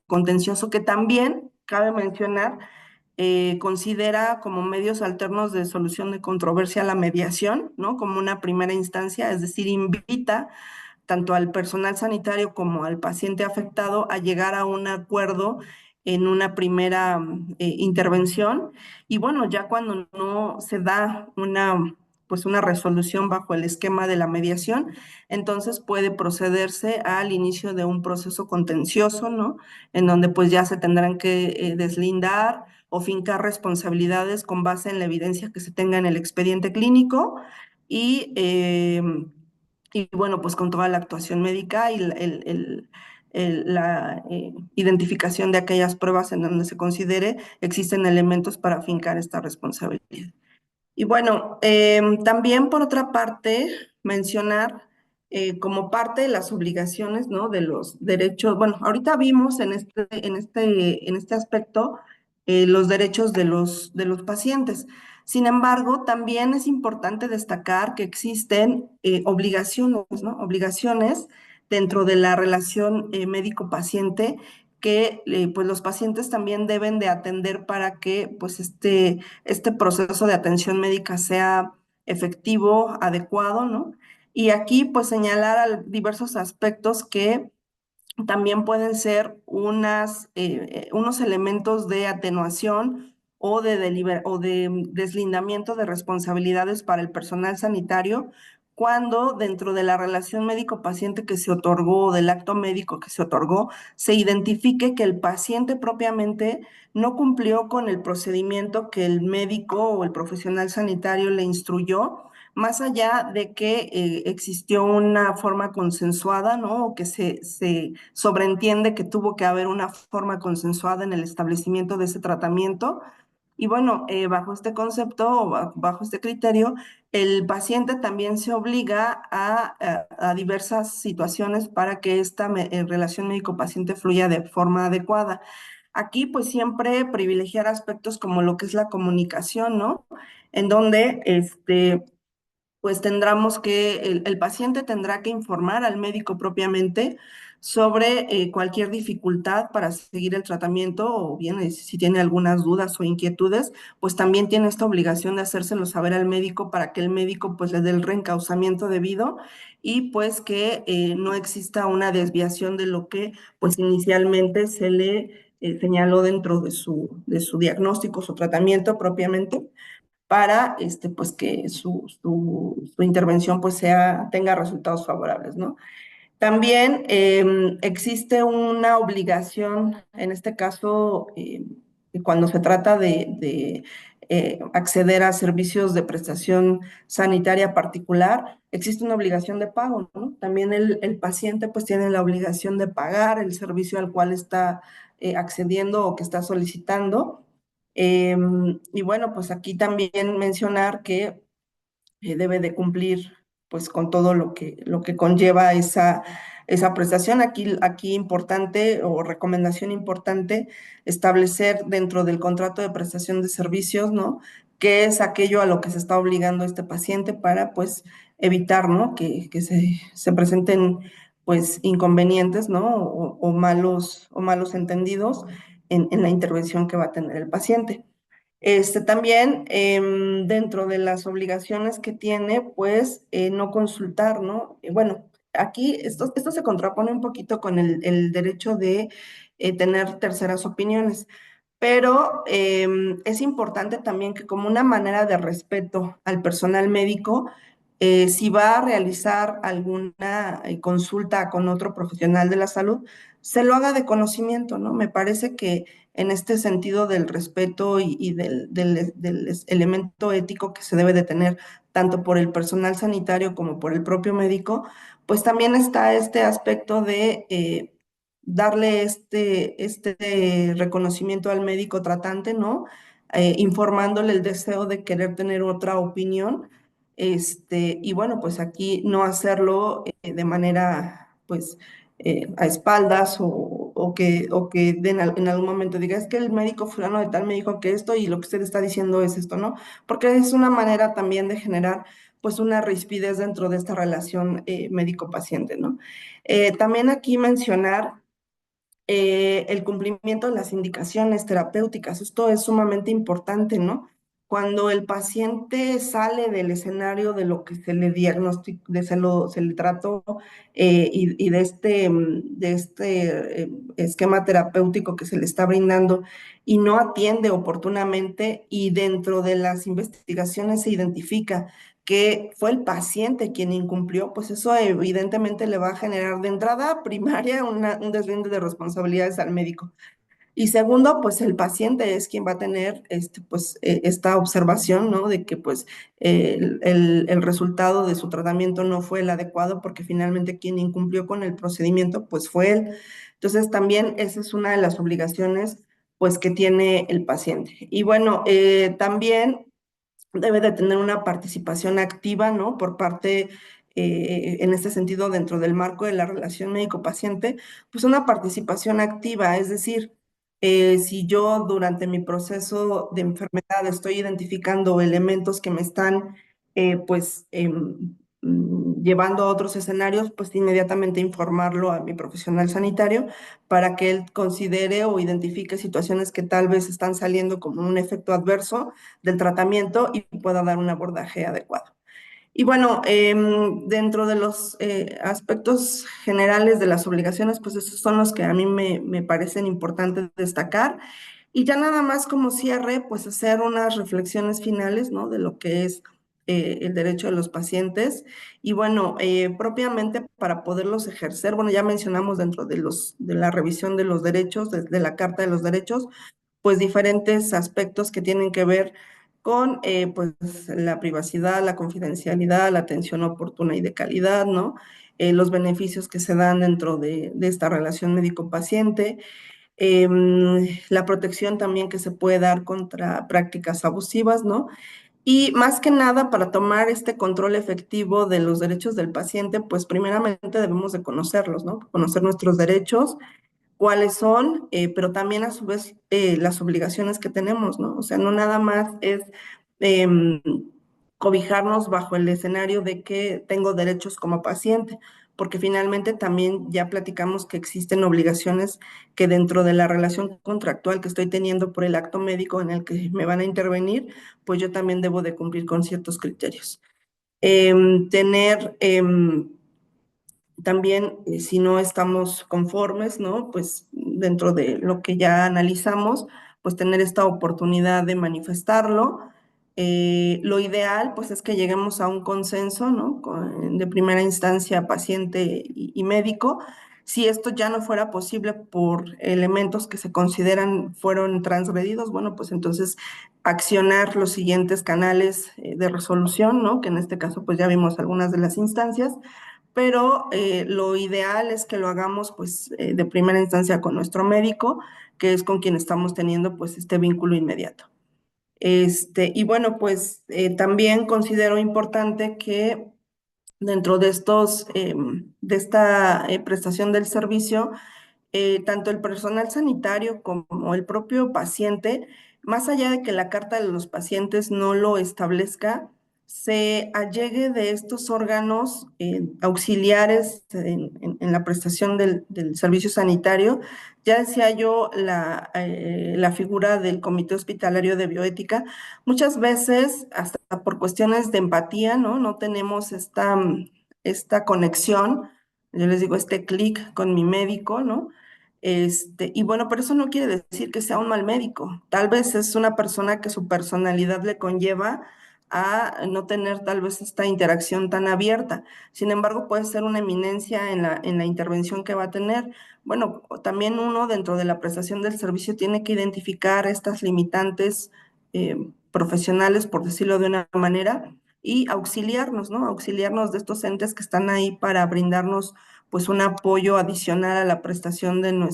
Speaker 2: contencioso que también cabe mencionar considera como medios alternos de solución de controversia la mediación, ¿no? Como una primera instancia, es decir, invita tanto al personal sanitario como al paciente afectado a llegar a un acuerdo en una primera intervención. Y bueno, ya cuando no se da pues una resolución bajo el esquema de la mediación, entonces puede procederse al inicio de un proceso contencioso, ¿no? En donde pues ya se tendrán que deslindar o fincar responsabilidades con base en la evidencia que se tenga en el expediente clínico y y bueno, pues con toda la actuación médica y la identificación de aquellas pruebas en donde se considere existen elementos para fincar esta responsabilidad. Y bueno, también por otra parte, mencionar como parte de las obligaciones, ¿no? De los derechos, bueno, ahorita vimos en este aspecto los derechos de los pacientes. Sin embargo, también es importante destacar que existen obligaciones, ¿no? Obligaciones dentro de la relación médico-paciente que pues los pacientes también deben de atender para que pues este proceso de atención médica sea efectivo, adecuado, ¿no? Y aquí pues señalar diversos aspectos que también pueden ser unos elementos de atenuación o de deslindamiento de responsabilidades para el personal sanitario cuando dentro de la relación médico-paciente que se otorgó, del acto médico que se otorgó, se identifique que el paciente propiamente no cumplió con el procedimiento que el médico o el profesional sanitario le instruyó, más allá de que existió una forma consensuada, ¿no? O que se sobreentiende que tuvo que haber una forma consensuada en el establecimiento de ese tratamiento. Y bueno, bajo este concepto o bajo este criterio, el paciente también se obliga a diversas situaciones para que esta relación médico-paciente fluya de forma adecuada. Aquí, pues siempre privilegiar aspectos como lo que es la comunicación, ¿no? En donde pues tendremos que, el paciente tendrá que informar al médico propiamente sobre cualquier dificultad para seguir el tratamiento o bien si tiene algunas dudas o inquietudes, pues también tiene esta obligación de hacérselo saber al médico para que el médico pues le dé el reencauzamiento debido y pues que no exista una desviación de lo que pues inicialmente se le señaló dentro de su diagnóstico, su tratamiento propiamente para pues que su intervención pues tenga resultados favorables, ¿no? También existe una obligación, en este caso, cuando se trata de acceder a servicios de prestación sanitaria particular, existe una obligación de pago, ¿no? También el paciente pues tiene la obligación de pagar el servicio al cual está accediendo o que está solicitando. Y bueno, pues aquí también mencionar que debe de cumplir pues con todo lo que conlleva esa prestación. Aquí importante o recomendación importante establecer dentro del contrato de prestación de servicios, ¿no? ¿Qué es aquello a lo que se está obligando este paciente para pues evitar, ¿no? Que se presenten pues inconvenientes, ¿no? O malos entendidos en la intervención que va a tener el paciente. También dentro de las obligaciones que tiene, pues no consultar, ¿no? Bueno, aquí esto se contrapone un poquito con el derecho de tener terceras opiniones, pero es importante también que como una manera de respeto al personal médico, si va a realizar alguna consulta con otro profesional de la salud, se lo haga de conocimiento, ¿no? Me parece que en este sentido del respeto y del elemento ético que se debe de tener tanto por el personal sanitario como por el propio médico, pues también está este aspecto de darle este reconocimiento al médico tratante, ¿no? Informándole el deseo de querer tener otra opinión. Y bueno, pues aquí no hacerlo de manera, pues, a espaldas o que en algún momento diga, es que el médico fulano de tal me dijo que esto y lo que usted está diciendo es esto, ¿no? Porque es una manera también de generar, pues, una rispidez dentro de esta relación médico-paciente, ¿no? También aquí mencionar el cumplimiento de las indicaciones terapéuticas. Esto es sumamente importante, ¿no? Cuando el paciente sale del escenario de lo que se le diagnosticó, se le trató y de este esquema terapéutico que se le está brindando y no atiende oportunamente y dentro de las investigaciones se identifica que fue el paciente quien incumplió, pues eso evidentemente le va a generar de entrada primaria un deslinde de responsabilidades al médico. Y segundo, pues el paciente es quien va a tener pues, esta observación, ¿no? De que pues el resultado de su tratamiento no fue el adecuado porque finalmente quien incumplió con el procedimiento pues fue él. Entonces también esa es una de las obligaciones pues que tiene el paciente. Y bueno, también debe de tener una participación activa, ¿no? Por parte, en este sentido, dentro del marco de la relación médico-paciente, pues una participación activa, es decir, si yo durante mi proceso de enfermedad estoy identificando elementos que me están, pues, llevando a otros escenarios, pues inmediatamente informarlo a mi profesional sanitario para que él considere o identifique situaciones que tal vez están saliendo como un efecto adverso del tratamiento y pueda dar un abordaje adecuado. Y bueno, dentro de los aspectos generales de las obligaciones, pues esos son los que a mí me parecen importantes destacar. Y ya nada más como cierre, pues hacer unas reflexiones finales, ¿no? De lo que es el derecho de los pacientes. Y bueno, propiamente para poderlos ejercer, bueno, ya mencionamos dentro de la revisión de los derechos, de la Carta de los Derechos, pues diferentes aspectos que tienen que ver con pues la privacidad, la confidencialidad, la atención oportuna y de calidad, ¿no? Los beneficios que se dan dentro de esta relación médico-paciente, la protección también que se puede dar contra prácticas abusivas, ¿no? Y más que nada, para tomar este control efectivo de los derechos del paciente, pues primeramente debemos de conocerlos, ¿no? Conocer nuestros derechos, cuáles son, pero también a su vez las obligaciones que tenemos, ¿no? O sea, no nada más es em, cobijarnos bajo el escenario de que tengo derechos como paciente, porque finalmente también ya platicamos que existen obligaciones que dentro de la relación contractual que estoy teniendo por el acto médico en el que me van a intervenir, pues yo también debo de cumplir con ciertos criterios. Tener también, si no estamos conformes, ¿no? Pues dentro de lo que ya analizamos, pues tener esta oportunidad de manifestarlo. Lo ideal, pues es que lleguemos a un consenso, ¿no? De primera instancia, paciente y médico. Si esto ya no fuera posible por elementos que se consideran fueron transgredidos, bueno, pues entonces accionar los siguientes canales de resolución, ¿no? Que en este caso, pues ya vimos algunas de las instancias, pero lo ideal es que lo hagamos pues de primera instancia con nuestro médico, que es con quien estamos teniendo pues este vínculo inmediato. Y bueno, pues también considero importante que dentro de de esta prestación del servicio, tanto el personal sanitario como el propio paciente, más allá de que la carta de los pacientes no lo establezca, se allegue de estos órganos auxiliares en la prestación del servicio sanitario. Ya decía yo, la figura del Comité Hospitalario de Bioética, muchas veces, hasta por cuestiones de empatía, ¿no? No tenemos esta conexión, yo les digo, este clic con mi médico, ¿no? Y bueno, pero eso no quiere decir que sea un mal médico. Tal vez es una persona que su personalidad le conlleva a no tener tal vez esta interacción tan abierta. Sin embargo, puede ser una eminencia en en la intervención que va a tener. Bueno, también uno dentro de la prestación del servicio tiene que identificar estas limitantes profesionales, por decirlo de una manera, y auxiliarnos, ¿no? Auxiliarnos de estos entes que están ahí para brindarnos pues un apoyo adicional a la prestación del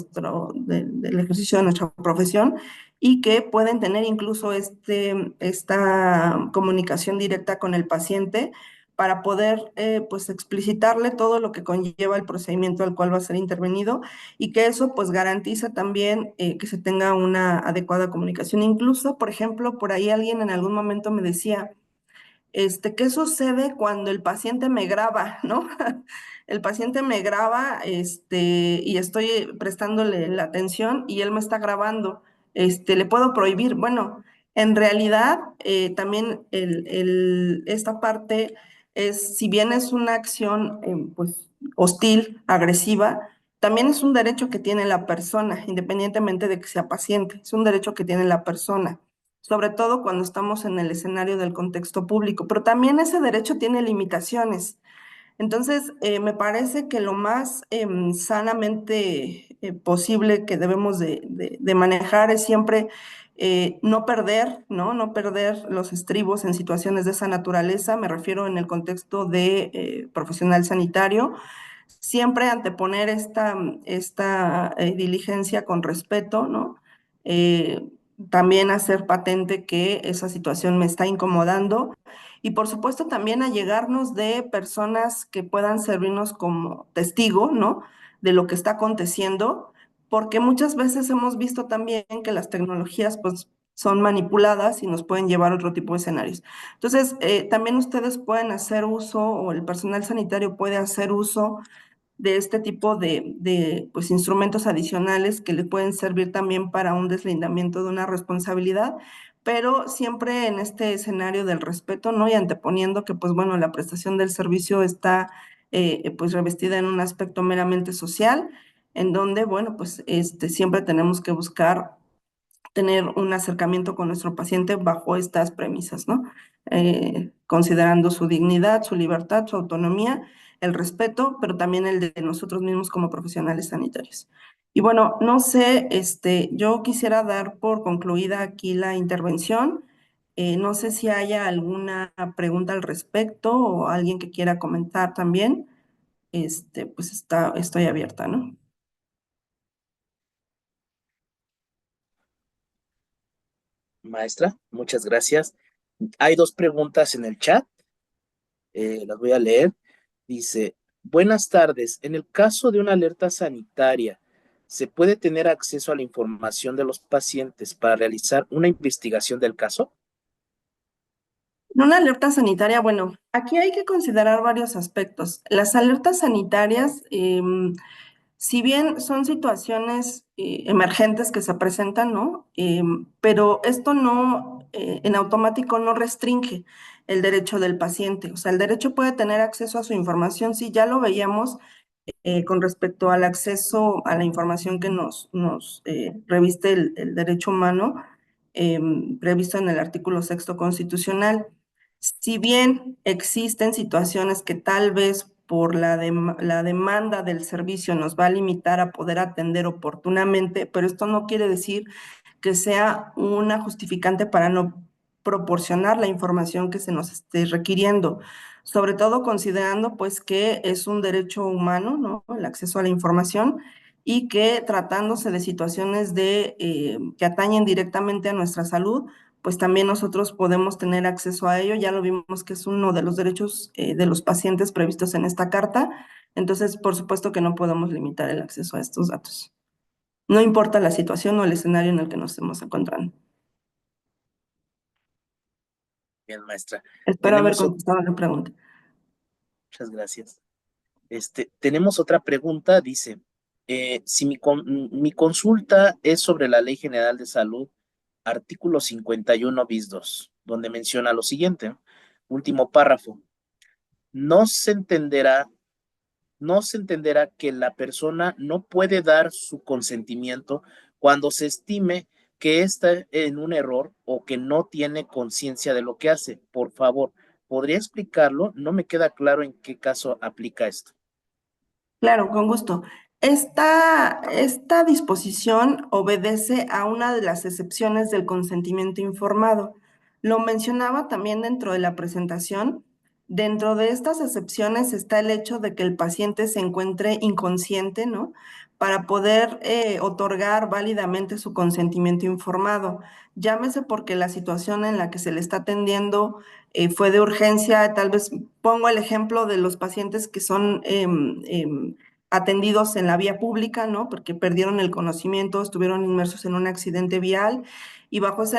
Speaker 2: ejercicio de nuestra profesión y que pueden tener incluso esta comunicación directa con el paciente para poder pues explicitarle todo lo que conlleva el procedimiento al cual va a ser intervenido y que eso pues garantiza también que se tenga una adecuada comunicación. Incluso, por ejemplo, por ahí alguien en algún momento me decía, ¿qué sucede cuando el paciente me graba, no? El paciente me graba, y estoy prestándole la atención y él me está grabando. ¿Le puedo prohibir? Bueno, en realidad, también esta parte es, si bien es una acción, pues, hostil, agresiva, también es un derecho que tiene la persona, independientemente de que sea paciente, es un derecho que tiene la persona, sobre todo cuando estamos en el escenario del contexto público, pero también ese derecho tiene limitaciones. Entonces, me parece que lo más sanamente posible que debemos de manejar es siempre no perder, ¿no? No perder los estribos en situaciones de esa naturaleza, me refiero en el contexto de profesional sanitario, siempre anteponer esta diligencia con respeto, ¿no? Eh, También hacer patente que esa situación me está incomodando y por supuesto también allegarnos de personas que puedan servirnos como testigo, ¿no? De lo que está aconteciendo, porque muchas veces hemos visto también que las tecnologías pues son manipuladas y nos pueden llevar a otro tipo de escenarios. Entonces, también ustedes pueden hacer uso o el personal sanitario puede hacer uso de este tipo pues, instrumentos adicionales que le pueden servir también para un deslindamiento de una responsabilidad, pero siempre en este escenario del respeto, ¿no? Y anteponiendo que, pues bueno, la prestación del servicio está pues revestida en un aspecto meramente social, en donde, bueno, pues siempre tenemos que buscar tener un acercamiento con nuestro paciente bajo estas premisas, ¿no? considerando su dignidad, su libertad, su autonomía, el respeto, pero también el de nosotros mismos como profesionales sanitarios. Y bueno, no sé, yo quisiera dar por concluida aquí la intervención. No sé si haya alguna pregunta al respecto o alguien que quiera comentar también. Pues estoy abierta, ¿no?
Speaker 3: Maestra, muchas gracias. Hay dos preguntas en el chat, las voy a leer. Dice, buenas tardes. En el caso de una alerta sanitaria, ¿se puede tener acceso a la información de los pacientes para realizar una investigación del caso?
Speaker 2: En una alerta sanitaria, bueno, aquí hay que considerar varios aspectos. Las alertas sanitarias, si bien son situaciones emergentes que se presentan, ¿no? Pero esto no, en automático no restringe el derecho del paciente. O sea, el derecho puede tener acceso a su información, sí, ya lo veíamos con respecto al acceso a la información que nos reviste el derecho humano previsto en el artículo sexto constitucional. Si bien existen situaciones que tal vez por la demanda del servicio nos va a limitar a poder atender oportunamente, pero esto no quiere decir que sea una justificante para no proporcionar la información que se nos esté requiriendo, sobre todo considerando pues que es un derecho humano, ¿no? El acceso a la información y que tratándose de situaciones que atañen directamente a nuestra salud, pues también nosotros podemos tener acceso a ello. Ya lo vimos que es uno de los derechos de los pacientes previstos en esta carta. Entonces, por supuesto que no podemos limitar el acceso a estos datos. No importa la situación o el escenario en el que nos estemos encontrando.
Speaker 3: Bien, maestra.
Speaker 2: Espero haber
Speaker 3: Tenemos,
Speaker 2: contestado la pregunta.
Speaker 3: muchas gracias. Tenemos otra pregunta, dice, si mi consulta es sobre la Ley General de Salud, artículo 51 bis 2, donde menciona lo siguiente, último párrafo, no se entenderá, no se entenderá que la persona no puede dar su consentimiento cuando se estime que está en un error o que no tiene conciencia de lo que hace. Por favor, ¿podría explicarlo? No me queda claro en qué caso aplica esto.
Speaker 2: Claro, con gusto. Esta disposición obedece a una de las excepciones del consentimiento informado. Lo mencionaba también dentro de la presentación. Dentro de estas excepciones está el hecho de que el paciente se encuentre inconsciente, ¿no? Para poder otorgar válidamente su consentimiento informado. Llámese porque la situación en la que se le está atendiendo fue de urgencia. Tal vez pongo el ejemplo de los pacientes que son atendidos en la vía pública, ¿no? Porque perdieron el conocimiento, estuvieron inmersos en un accidente vial y bajo ese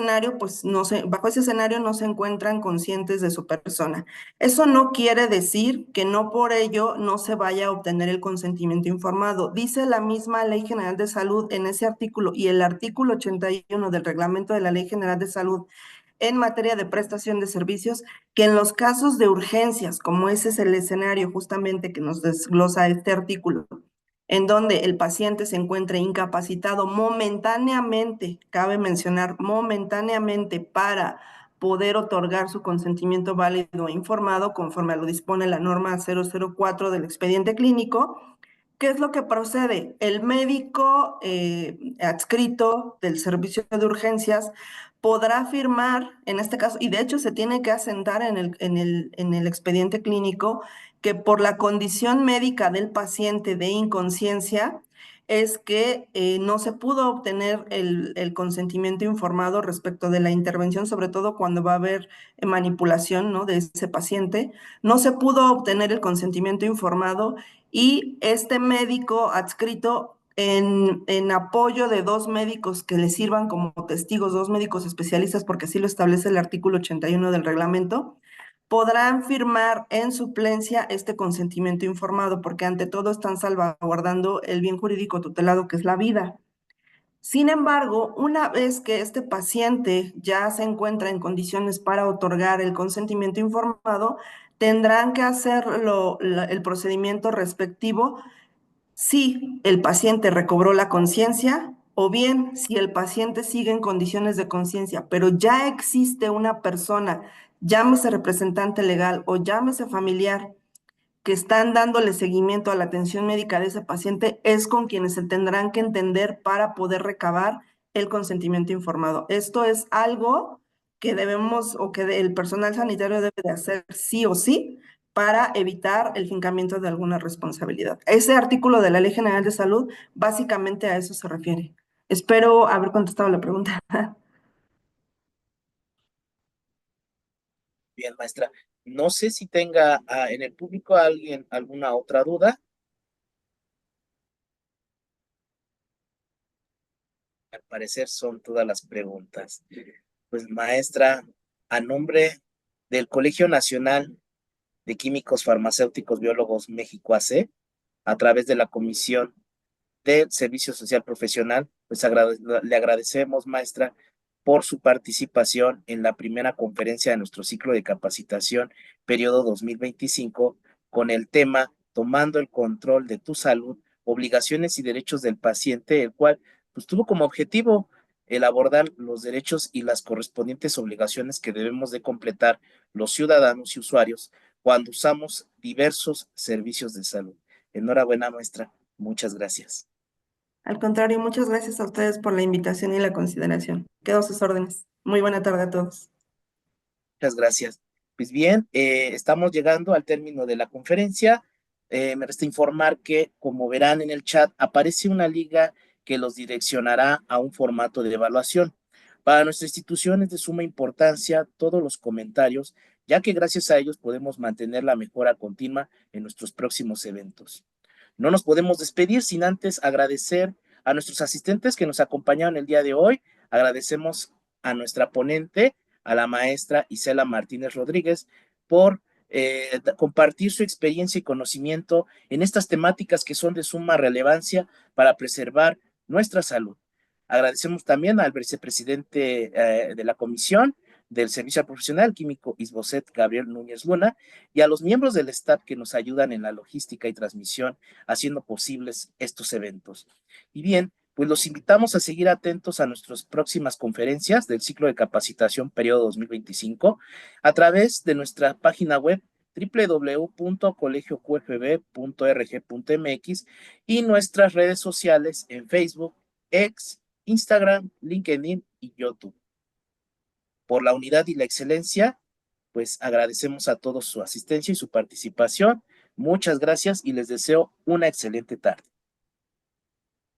Speaker 2: escenario no se encuentran conscientes de su persona. Eso no quiere decir que no por ello no se vaya a obtener el consentimiento informado. Dice la misma Ley General de Salud en ese artículo y el artículo 81 del reglamento de la Ley General de Salud en materia de prestación de servicios, que en los casos de urgencias, como ese es el escenario justamente que nos desglosa este artículo, en donde el paciente se encuentre incapacitado momentáneamente, cabe mencionar momentáneamente para poder otorgar su consentimiento válido e informado conforme a lo dispone la norma 004 del expediente clínico. ¿Qué es lo que procede? El médico adscrito del servicio de urgencias podrá firmar, en este caso, y de hecho se tiene que asentar en el expediente clínico, que por la condición médica del paciente de inconsciencia es que no se pudo obtener el consentimiento informado respecto de la intervención, sobre todo cuando va a haber manipulación, ¿no? de ese paciente. No se pudo obtener el consentimiento informado y este médico adscrito en apoyo de dos médicos que le sirvan como testigos, dos médicos especialistas, porque así lo establece el artículo 81 del reglamento, podrán firmar en suplencia este consentimiento informado, porque ante todo están salvaguardando el bien jurídico tutelado que es la vida. Sin embargo, una vez que este paciente ya se encuentra en condiciones para otorgar el consentimiento informado, tendrán que hacer el procedimiento respectivo si el paciente recobró la conciencia o bien si el paciente sigue en condiciones de conciencia, pero ya existe una persona llámese representante legal o llámese familiar, que están dándole seguimiento a la atención médica de ese paciente, es con quienes se tendrán que entender para poder recabar el consentimiento informado. Esto es algo que debemos o que el personal sanitario debe de hacer sí o sí para evitar el fincamiento de alguna responsabilidad. Ese artículo de la Ley General de Salud básicamente a eso se refiere. Espero haber contestado la pregunta.
Speaker 3: Bien, maestra. No sé si tenga en el público alguien alguna otra duda. Al parecer son todas las preguntas. Pues, maestra, a nombre del Colegio Nacional de Químicos Farmacéuticos Biólogos México AC, a través de la Comisión del Servicio Social Profesional, pues le agradecemos, maestra, por su participación en la primera conferencia de nuestro ciclo de capacitación, periodo 2025, con el tema Tomando el control de tu salud, obligaciones y derechos del paciente, el cual pues tuvo como objetivo el abordar los derechos y las correspondientes obligaciones que debemos de completar los ciudadanos y usuarios cuando usamos diversos servicios de salud. Enhorabuena, maestra. Muchas gracias.
Speaker 2: Al contrario, muchas gracias a ustedes por la invitación y la consideración. Quedo a sus órdenes. Muy buena tarde a todos.
Speaker 3: Muchas gracias. Pues bien, estamos llegando al término de la conferencia. Me resta informar que, como verán en el chat, aparece una liga que los direccionará a un formato de evaluación. Para nuestra institución es de suma importancia todos los comentarios, ya que gracias a ellos podemos mantener la mejora continua en nuestros próximos eventos. No nos podemos despedir sin antes agradecer a nuestros asistentes que nos acompañaron el día de hoy. Agradecemos a nuestra ponente, a la maestra Isela Martínez Rodríguez, por compartir su experiencia y conocimiento en estas temáticas que son de suma relevancia para preservar nuestra salud. Agradecemos también al vicepresidente de la comisión del Servicio Profesional Químico Isboset, Gabriel Núñez Luna, y a los miembros del staff que nos ayudan en la logística y transmisión, haciendo posibles estos eventos. Y bien, pues los invitamos a seguir atentos a nuestras próximas conferencias del ciclo de capacitación periodo 2025 a través de nuestra página web www.colegioqfb.org.mx y nuestras redes sociales en Facebook, X, Instagram, LinkedIn y YouTube. Por la unidad y la excelencia, pues agradecemos a todos su asistencia y su participación. Muchas gracias y les deseo una excelente tarde.